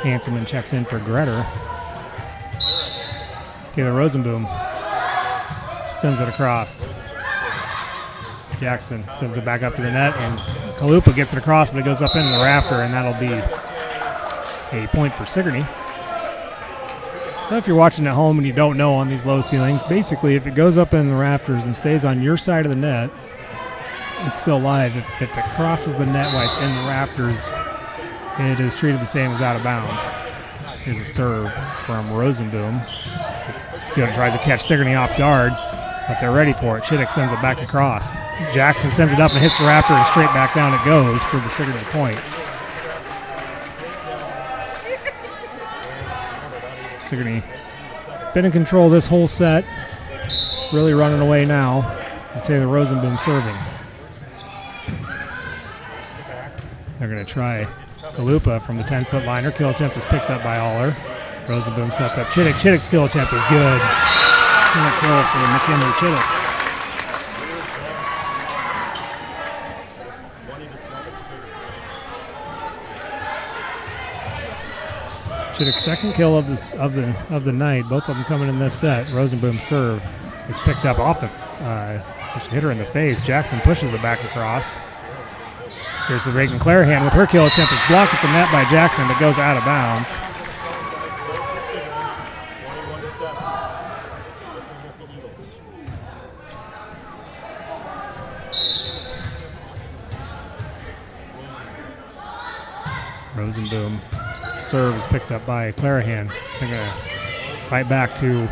Hanselman checks in for Gretter. Taylor Rosenboom sends it across. Jackson sends it back up to the net, and Kalupa gets it across, but it goes up into the rafter, and that'll be a point for Sigourney. So if you're watching at home and you don't know on these low ceilings, basically if it goes up in the rafters and stays on your side of the net, it's still live. If it crosses the net while it's in the rafters, it is treated the same as out of bounds. Here's a serve from Rosenboom. Fielder tries to catch Sigourney off guard, but they're ready for it. Chittick sends it back across. Jackson sends it up and hits the rafter, and straight back down it goes for the Sigourney point. Sigourney been in control this whole set. Really running away now. Taylor Rosenboom serving. They're going to try Kalupa from the 10-foot line. Her kill attempt is picked up by Aller. Rosenboom sets up Chittick. Chittick's kill attempt is good. Kill for McKinley Chittick. Chittick's second kill of the night. Both of them coming in this set. Rosenboom's serve is picked up off the. Hit her in the face. Jackson pushes it back across. Here's the Reagan Clarahan with her kill attempt is blocked at the net by Jackson, but goes out of bounds. Rosenboom serve is picked up by Clarahan. They're going to fight back to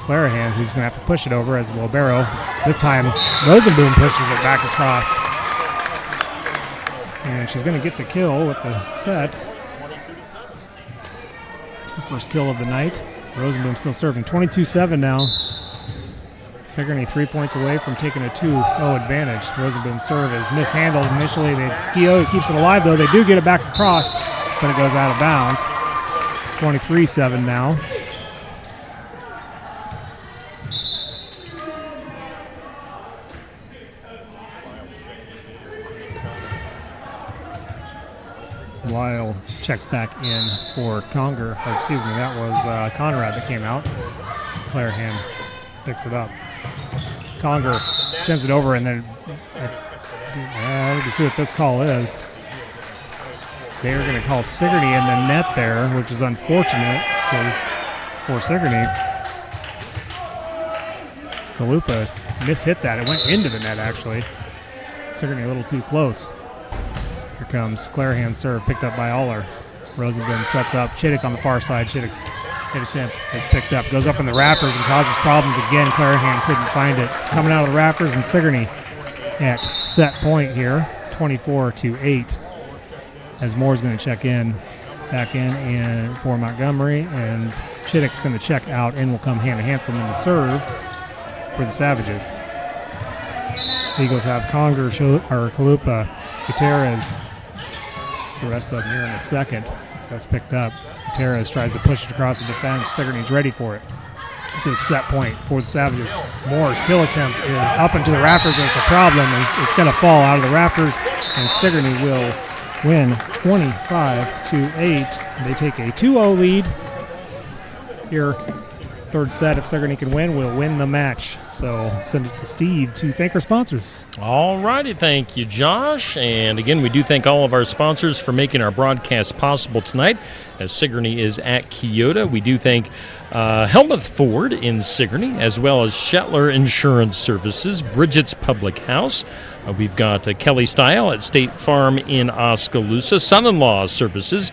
Clarahan, who's going to have to push it over as the libero. This time, Rosenboom pushes it back across. And she's going to get the kill with the set. First kill of the night. Rosenboom still serving. 22-7 now. Sigourney 3 points away from taking a 2-0 advantage. Rosenboom's serve is mishandled initially. Kyoto keeps it alive, though. They do get it back across, but it goes out of bounds. 23-7 now. Lyle checks back in for Conger. Or excuse me, that was Conrad that came out. Clarahan picks it up. Conger sends it over, and then we can see what this call is. They are going to call Sigourney in the net there, which is unfortunate because for Sigourney, Kalupa mishit that. It went into the net, actually. Sigourney a little too close. Here comes Clarahan's serve, picked up by Aller. Rosenboom sets up Chittick on the far side. Chittick's hit attempt is picked up, goes up in the rafters and causes problems again. Clarahan couldn't find it. Coming out of the rafters, and Sigourney at set point here, 24-8. As Moore's going to check in back in and for Montgomery, and Chittick's going to check out and will come Hannah Hanselman to serve for the Savages. Eagles have Conger, Kalupa, Gutierrez, the rest of them here in a second. So that's picked up. Gutierrez tries to push it across the defense. Sigourney's ready for it. This is set point for the Savages. Moore's kill attempt is up into the rafters. That's the problem, and it's going to fall out of the rafters, and Sigourney will win 25-8. They take a 2-0 lead here. Third set, if Sigourney can win, we'll win the match. So send it to Steve to thank our sponsors. All righty, thank you, Josh. And again, we do thank all of our sponsors for making our broadcast possible tonight as Sigourney is at Keota. We do thank Helmuth Ford in Sigourney, as well as Shetler Insurance Services, Bridget's Public House. We've got Kelly Style at State Farm in Oskaloosa, Son-in-Law Services,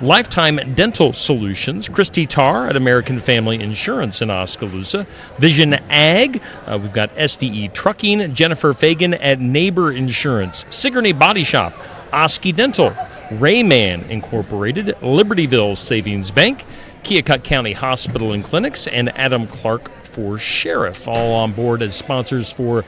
Lifetime Dental Solutions, Christy Tarr at American Family Insurance in Oskaloosa, Vision Ag, we've got SDE Trucking, Jennifer Fagan at Neighbor Insurance, Sigourney Body Shop, Oski Dental, Rayman Incorporated, Libertyville Savings Bank, Keokuk County Hospital and Clinics, and Adam Clark for Sheriff, all on board as sponsors for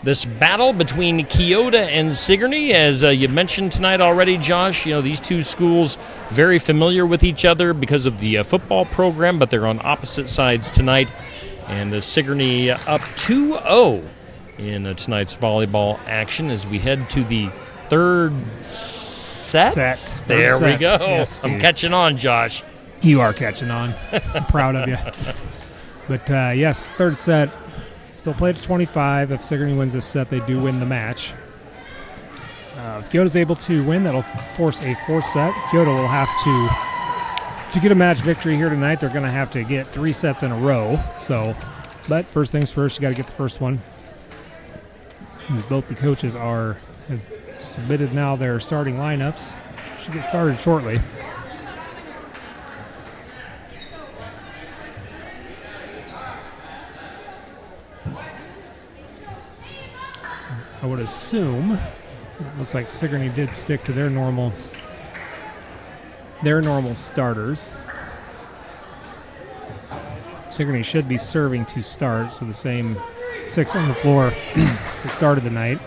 this battle between Keota and Sigourney. As you mentioned tonight already, Josh, these two schools very familiar with each other because of the football program, but they're on opposite sides tonight. And Sigourney up 2-0 in tonight's volleyball action as we head to the third set. There we go. Yes, I'm catching on, Josh. You are catching on. I'm proud of you. But, yes, third set. Still played at 25. If Sigourney wins this set, they do win the match. If Keota's able to win, that'll force a fourth set. Keota will have to get a match victory here tonight, they're going to have to get 3 sets in a row. But first things first, you got to get the first one. As both the coaches have submitted now their starting lineups. Should get started shortly. I would assume, it looks like Sigourney did stick to their normal starters. Sigourney should be serving to start, so the same 6 on the floor that started the night.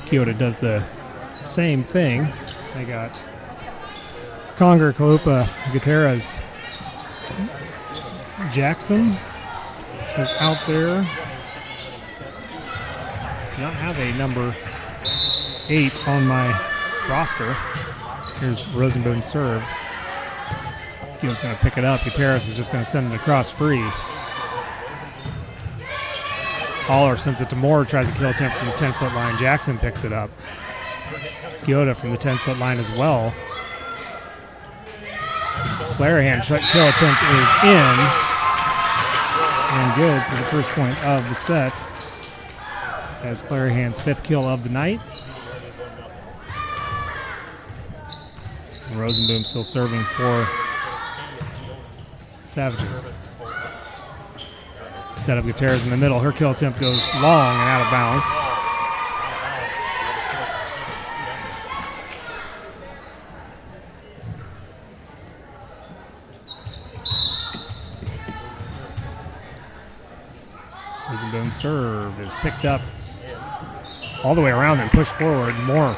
Keota does the same thing. They got Conger, Kalupa, Gutierrez. Jackson is out there. Not have a number 8 on my roster. Here's Rosenboom serve. Keota's going to pick it up. Gutierrez is just going to send it across free. Haller sends it to Moore, tries a kill attempt from the 10-foot line. Jackson picks it up. Keota from the 10-foot line as well. Clarahan kill attempt is in. And good for the first point of the set. As Clarahan's 5th kill of the night. And Rosenboom still serving for Savages. Set up Gutierrez in the middle. Her kill attempt goes long and out of bounds. Rosenboom serve is picked up all the way around and pushed forward. Moore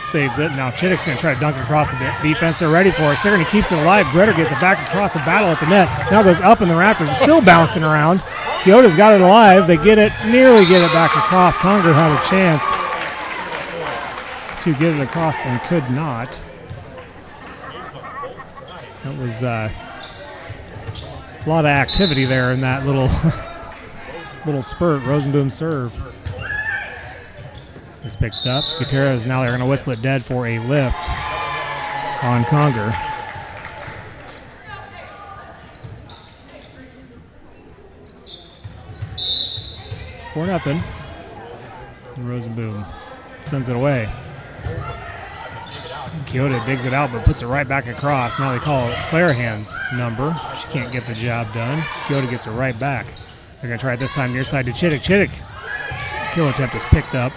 saves it. Now Chittick's going to try to dunk it across the defense. They're ready for it. Sigourney keeps it alive. Gritter gets it back across the battle at the net. Now goes up in the rafters. It's still bouncing around. Keota's got it alive. They nearly get it back across. Conger had a chance to get it across and could not. That was a lot of activity there in that little spurt. Rosenboom serve is picked up. Gutierrez, now they're going to whistle it dead for a lift on Conger. For nothing. And Rosenboom sends it away. Keota digs it out but puts it right back across. Now they call it Clarahan's number. She can't get the job done. Keota gets it right back. They're going to try it this time near side to Chittick. Chittick kill attempt is picked up.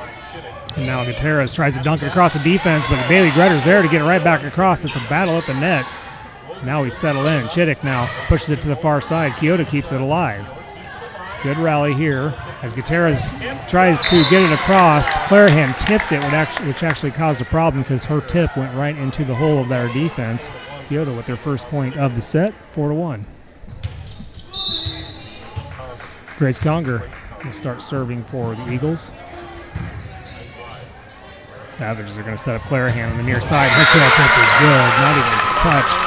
And now Gutierrez tries to dunk it across the defense, but Bailey Gretter's there to get it right back across. It's a battle at the net. Now we settle in. Chittick now pushes it to the far side. Keota keeps it alive. It's a good rally here as Gutierrez tries to get it across. Clarahan tipped it, which actually caused a problem because her tip went right into the hole of their defense. Keota with their first point of the set, 4-1. Grace Conger will start serving for the Eagles. Savages are going to set up Clarahan on the near side. Her kill attempt is good, not even touched.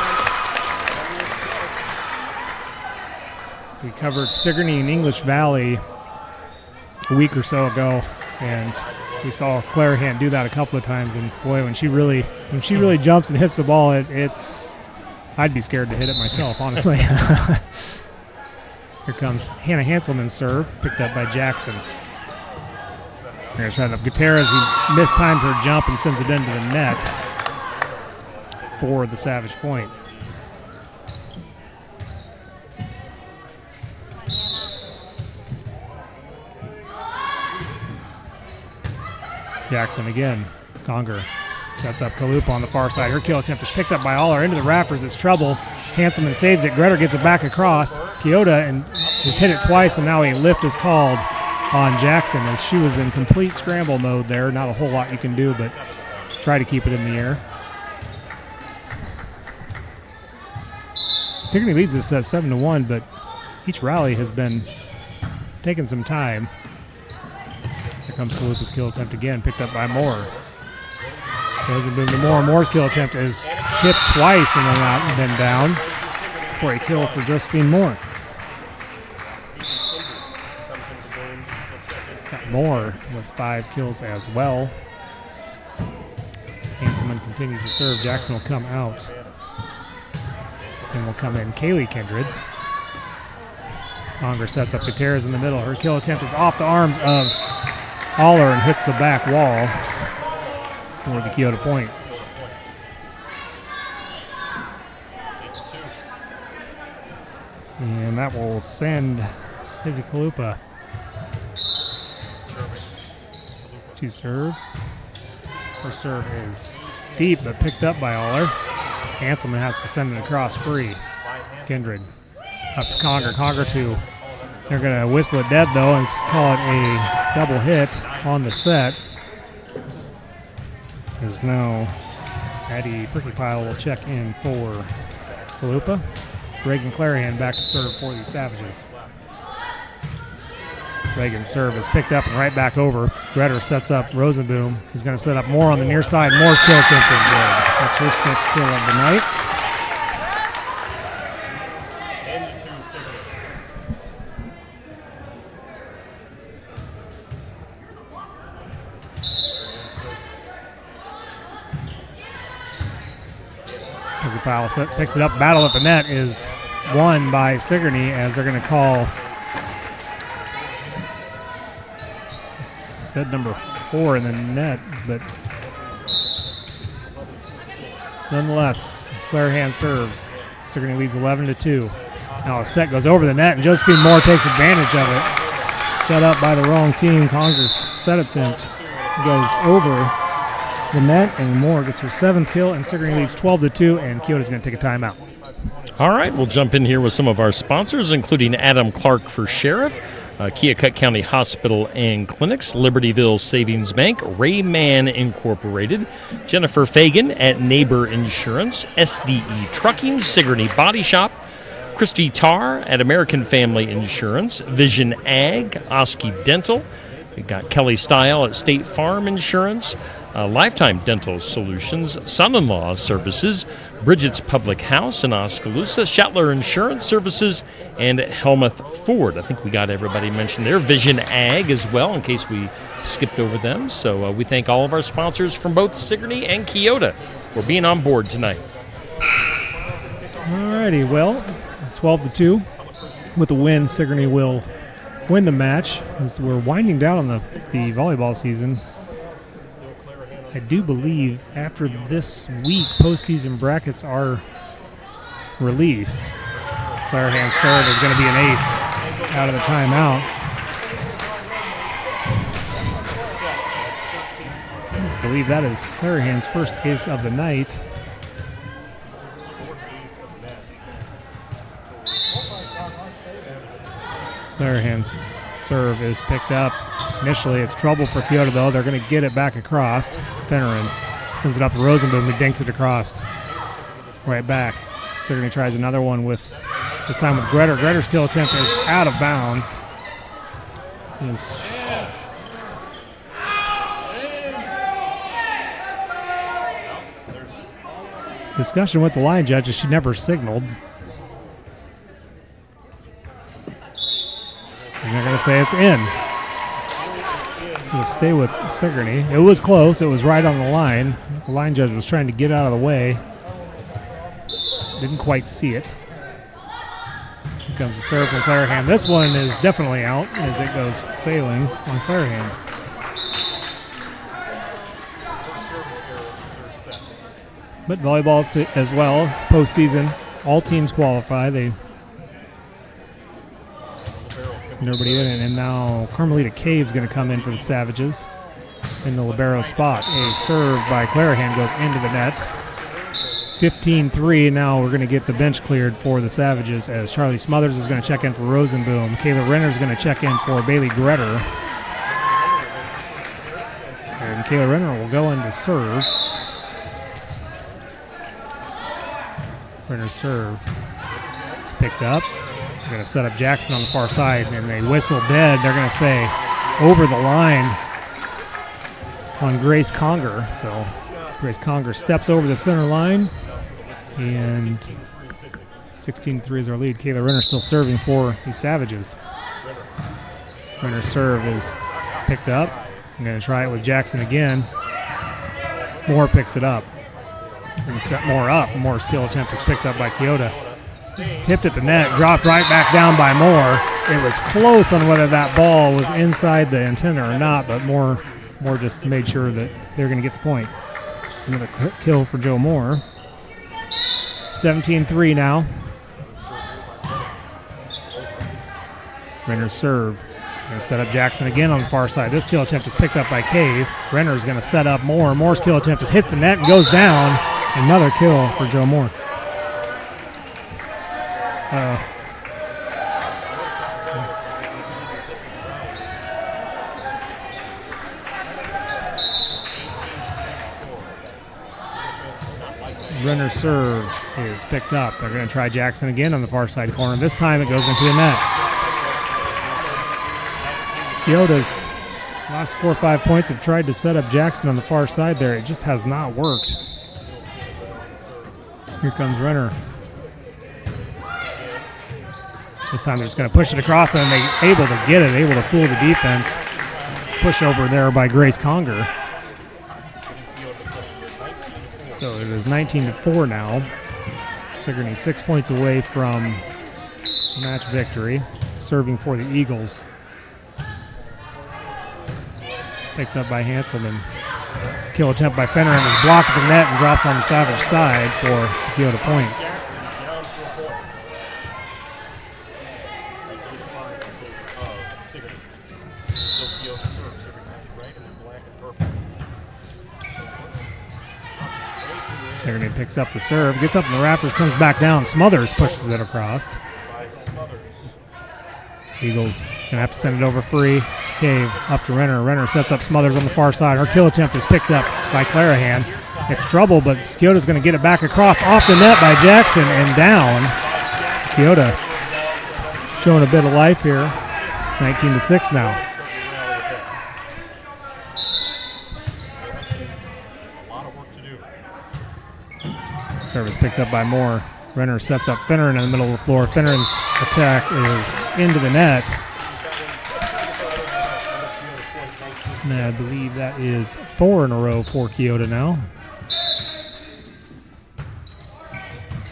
We covered Sigourney and English Valley a week or so ago, and we saw Clarahan do that a couple of times. And boy, when she really jumps and hits the ball, I'd be scared to hit it myself, honestly. Here comes Hannah Hanselman's serve, picked up by Jackson. They're going to try to Gutierrez, who mistimed her jump and sends it into the net for the Savage point. Jackson again. Conger sets up Kalupa on the far side. Her kill attempt is picked up by Aller into the rafters. It's trouble. Hanselman saves it. Gretter gets it back across. Keota has hit it twice, and now a lift is called on Jackson as she was in complete scramble mode there. Not a whole lot you can do, but try to keep it in the air. Sigourney leads this set 7-1, but each rally has been taking some time. Here comes Kalupa's kill attempt again, picked up by Moore. Goes and boom to Moore. Moore's kill attempt is tipped twice and then down for a kill for Josephine Moore. Got Moore with 5 kills as well. Hanselman continues to serve. Jackson will come out. And will come in Kaylee Kindred. Conger sets up Gutierrez in the middle. Her kill attempt is off the arms of Aller and hits the back wall for the Keota point. And that will send Izzy Kalupa to serve. Her serve is deep, but picked up by Aller. Hanselman has to send it across free. Kindred up to Conger. Conger to. They're going to whistle it dead, though, and call it a double hit on the set. As now Addie Pricklypile will check in for Kalupa. Reagan Clarahan back to serve for the Savages. Reagan's serve is picked up and right back over. Gretter sets up Rosenboom. He's going to set up Moore on the near side. Moore's kill attempt is good. That's her 6th kill of the night. Pricklypile picks it up. Battle at the net is won by Sigourney as they're going to call set number 4 in the net, but nonetheless, Clarahan serves. Sigourney leads 11-2. Now a set goes over the net, and Josephine Moore takes advantage of it. Set up by the wrong team. Conger's set attempt goes over the net, and Moore gets her 7th kill, and Sigourney leads 12-2, and Keota's going to take a timeout. All right, we'll jump in here with some of our sponsors, including Adam Clark for Sheriff, Keokuk County Hospital and Clinics, Libertyville Savings Bank, Rayman Incorporated, Jennifer Fagan at Neighbor Insurance, SDE Trucking, Sigourney Body Shop, Christy Tarr at American Family Insurance, Vision Ag, Oski Dental. We've got Kelly Style at State Farm Insurance, Lifetime Dental Solutions, Son-in-Law Services, Bridget's Public House in Oskaloosa, Shetler Insurance Services, and Helmuth Ford. I think we got everybody mentioned there. Vision Ag as well, in case we skipped over them. So we thank all of our sponsors from both Sigourney and Keota for being on board tonight. All righty, well, 12-2. With a win, Sigourney will win the match. As we're winding down on the volleyball season. I do believe after this week, postseason brackets are released. Clarahan's serve is going to be an ace out of the timeout. believe that is Clarahan's first ace of the night. Clarahan's serve is picked up. Initially, it's trouble for Kyoto, though. They're going to get it back across. Finneran sends it up to Rosenboom, who dinks it across. Right back. Sigourney tries another one this time with Gretter. Gretter's kill attempt is out of bounds. Discussion with the line judge is she never signaled. And they're going to say it's in. We'll stay with Sigourney. It was close. It was right on the line. The line judge was trying to get out of the way. Just didn't quite see it. Here comes the serve from Clarahan. This one is definitely out as it goes sailing on Clarahan. But volleyball's as well. Postseason, all teams qualify. They send everybody in, and now Carmelita Cave's going to come in for the Savages in the libero spot. A serve by Clarahan goes into the net. 15-3. Now we're going to get the bench cleared for the Savages as Charlie Smothers is going to check in for Rosenboom. Kayla Renner is going to check in for Bailey Gretter. And Kayla Renner will go in to serve. Renner's serve is picked up. They're going to set up Jackson on the far side, and they whistle dead. They're going to say over the line on Grace Conger. So Grace Conger steps over the center line, and 16-3 is our lead. Kayla Renner still serving for the Savages. Renner's serve is picked up. I'm going to try it with Jackson again. Moore picks it up. Going to set Moore up. Moore's skill attempt is picked up by Kyoto. Tipped at the net, dropped right back down by Moore. It was close on whether that ball was inside the antenna or not, but Moore just made sure that they're going to get the point. Another kill for Joe Moore. 17-3 now. Renner's serve. Going to set up Jackson again on the far side. This kill attempt is picked up by Cave. Renner's going to set up Moore. Moore's kill attempt just hits the net and goes down. Another kill for Joe Moore. Renner's serve is picked up. They're going to try Jackson again on the far side corner. This time it goes into the net. Kyoto's last 4 or 5 points have tried to set up Jackson on the far side there. It just has not worked. Here comes Renner. This time they're just going to push it across, and they're able to get it, able to fool the defense. Push over there by Grace Conger. So it is 19-4 now. Sigourney 6 points away from match victory, serving for the Eagles. Picked up by Hanselman. Kill attempt by Fenner and is blocked at the net and drops on the Savage side for Kyoto point. Sigourney picks up the serve, gets up in the rafters, comes back down. Smothers pushes it across. Eagles gonna have to send it over free. Cave up to Renner. Renner sets up Smothers on the far side. Her kill attempt is picked up by Clarahan. It's trouble, but Kyoto's going to get it back across off the net by Jackson and down. Kyoto showing a bit of life here. 19-6 now. Service picked up by Moore. Renner sets up Finneran in the middle of the floor. Finneran's attack is into the net. And I believe that is 4 in a row for Kyoto now.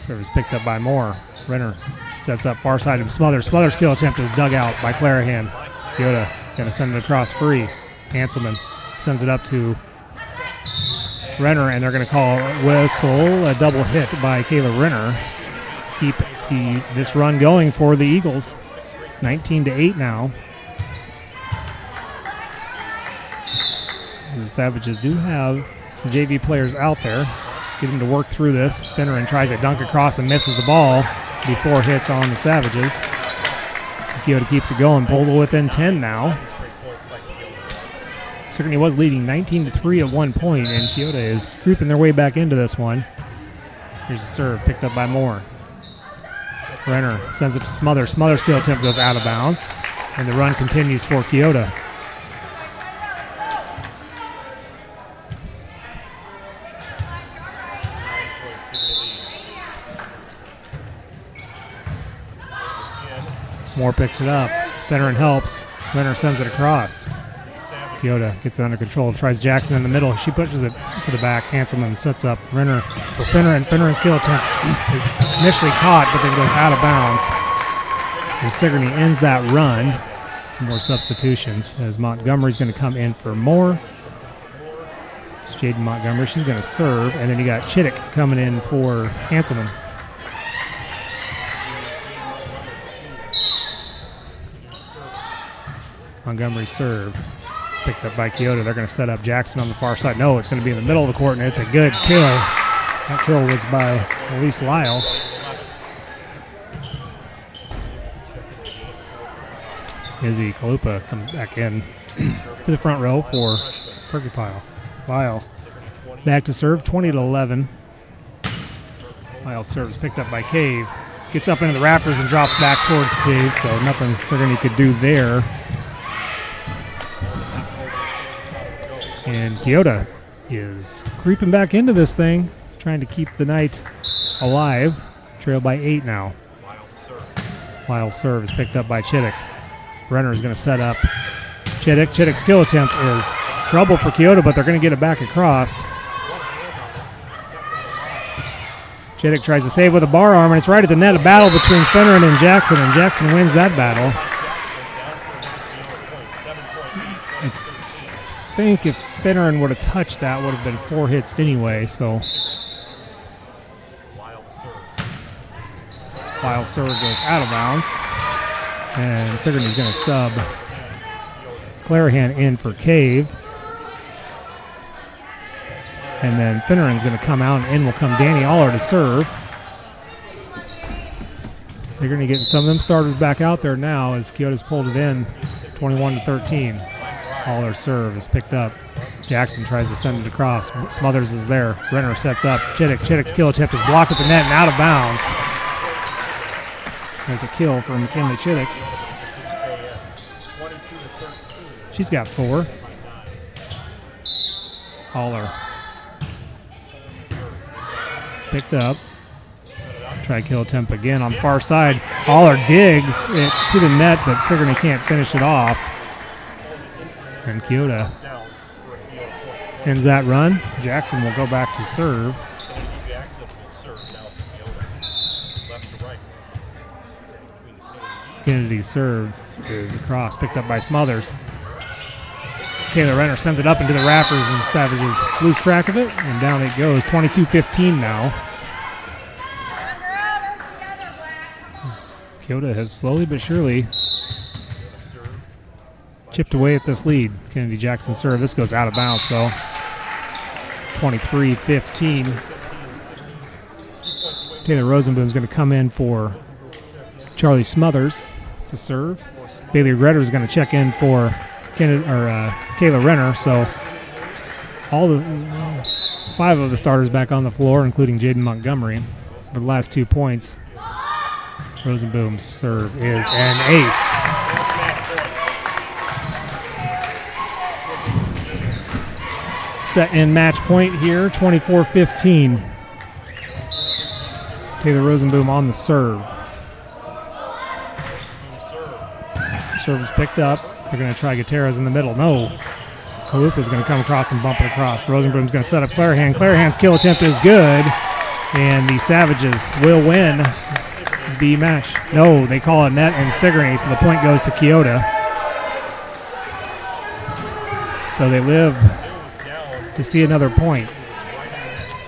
Service picked up by Moore. Renner sets up far side of Smothers. Smothers' kill attempt is dug out by Clarahan. Kyoto going to send it across free. Hanselman sends it up to Renner, and they're going to call whistle, a double hit by Kayla Renner. Keep this run going for the Eagles. It's 19-8 now. The Savages do have some JV players out there. Get him to work through this. Finneran tries to dunk across and misses the ball before hits on the Savages. Keota keeps it going. Pulled within 10 now. Sigourney was leading 19-3 at one point, and Keota is creeping their way back into this one. Here's the serve, picked up by Moore. Renner sends it to Smothers. Smothers' kill attempt goes out of bounds, and the run continues for Keota. Moore picks it up. Finneran helps. Renner sends it across. Keota gets it under control. Tries Jackson in the middle. She pushes it to the back. Hanselman sets up Renner for Finneran. Finneran's kill attempt is initially caught, but then goes out of bounds. And Sigourney ends that run. Some more substitutions as Montgomery's going to come in for Moore. It's Jaden Montgomery. She's going to serve. And then you got Chittick coming in for Hanselman. Montgomery serve. Picked up by Keota. They're going to set up Jackson on the far side. No, it's going to be in the middle of the court, and it's a good kill. That kill was by Elise Lyle. Izzy Kalupa comes back in to the front row for Porcupine. Lyle back to serve, 20-11. Lyle serves picked up by Cave. Gets up into the rafters and drops back towards Cave, so nothing Sigourney could do there. And Keota is creeping back into this thing, trying to keep the night alive. Trail by 8 now. Lyle's serve is picked up by Chittick. Renner is going to set up Chittick. Chittick's kill attempt is trouble for Keota, but they're going to get it back across. Chittick tries to save with a bar arm, and it's right at the net. A battle between Finneran and Jackson wins that battle. I think if Finneran would have touched that, would have been 4 hits anyway, so. Lyle's serve goes out of bounds. And Sigourney's going to sub Clarahan in for Cave. And then Finneran's going to come out, and in will come Danny Aller to serve. Sigourney getting some of them starters back out there now as Keota's pulled it in 21-13. Aller's serve is picked up. Jackson tries to send it across. Smothers is there. Renner sets up. Chittick's kill attempt is blocked at the net and out of bounds. There's a kill for McKinley Chittick. She's got 4. Aller. It's picked up. Try kill attempt again on far side. Aller digs it to the net, but Sigourney can't finish it off. And Keota ends that run. Jackson will go back to serve. Kennedy's serve is across, picked up by Smothers. Kayla Renner sends it up into the rafters, and Savages lose track of it, and down it goes. 22-15 now. Keota has slowly but surely chipped away at this lead. Kennedy Jackson serve. This goes out of bounds, though. 23-15. Taylor Rosenboom's going to come in for Charlie Smothers to serve. Bailey Redder is going to check in for Kayla Renner. So all the 5 of the starters back on the floor, including Jaden Montgomery, for the last 2 points. Rosenboom's serve is an ace. Set in match point here, 24-15. Taylor Rosenboom on the serve. Serve is picked up. They're going to try Gutierrez in the middle. No. Kalupa's going to come across and bump it across. Rosenboom's going to set up Clarahan. Clarahan's kill attempt is good. And the Savages will win the match. No, they call it net and Sigourney, so the point goes to Keota. So they live to see another point.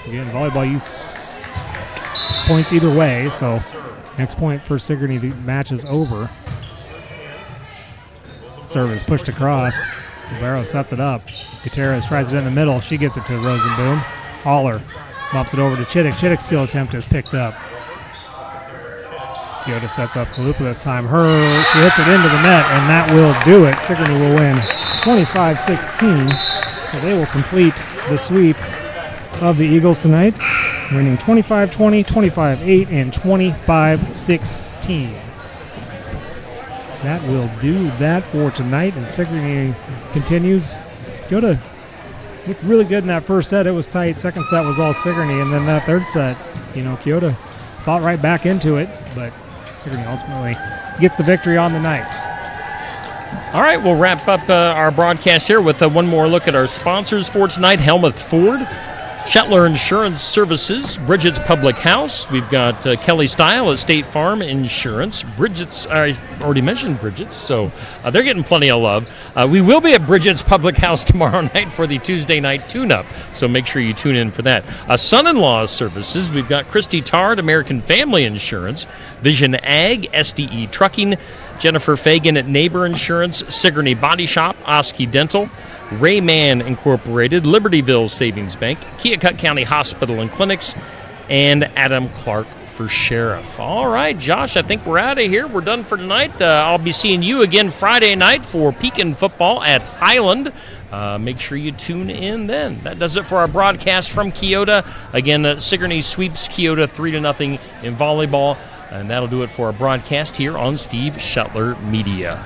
Again, volleyball use points either way, so next point for Sigourney, the match is over. Serve is pushed across. Barrow sets it up. Gutierrez tries it in the middle. She gets it to Rosenboom. Haller bumps it over to Chittick. Chittick's steal attempt is picked up. Keota sets up Kalupa this time. She hits it into the net, and that will do it. Sigourney will win 25-16. So they will complete the sweep of the Eagles tonight, winning 25-20, 25-8, and 25-16. That will do that for tonight, and Sigourney continues. Keota looked really good in that first set. It was tight. Second set was all Sigourney, and then that third set, Keota fought right back into it, but Sigourney ultimately gets the victory on the night. All right, we'll wrap up our broadcast here with one more look at our sponsors for tonight. Helmuth Ford, Shetler Insurance Services, Bridget's Public House. We've got Kelly Style at State Farm Insurance. Bridget's, I already mentioned Bridget's, so they're getting plenty of love. We will be at Bridget's Public House tomorrow night for the Tuesday night tune-up, so make sure you tune in for that. Son-in-law Services, we've got Christy Tard, American Family Insurance, Vision Ag, SDE Trucking, Jennifer Fagan at Neighbor Insurance, Sigourney Body Shop, Oski Dental, Rayman Incorporated, Libertyville Savings Bank, Keokuk County Hospital and Clinics, and Adam Clark for Sheriff. All right, Josh, I think we're out of here. We're done for tonight. I'll be seeing you again Friday night for Pekin football at Highland. Make sure you tune in then. That does it for our broadcast from Keota. Again, Sigourney sweeps Keota 3-0 in volleyball, and that'll do it for our broadcast here on Steve Shetler Media.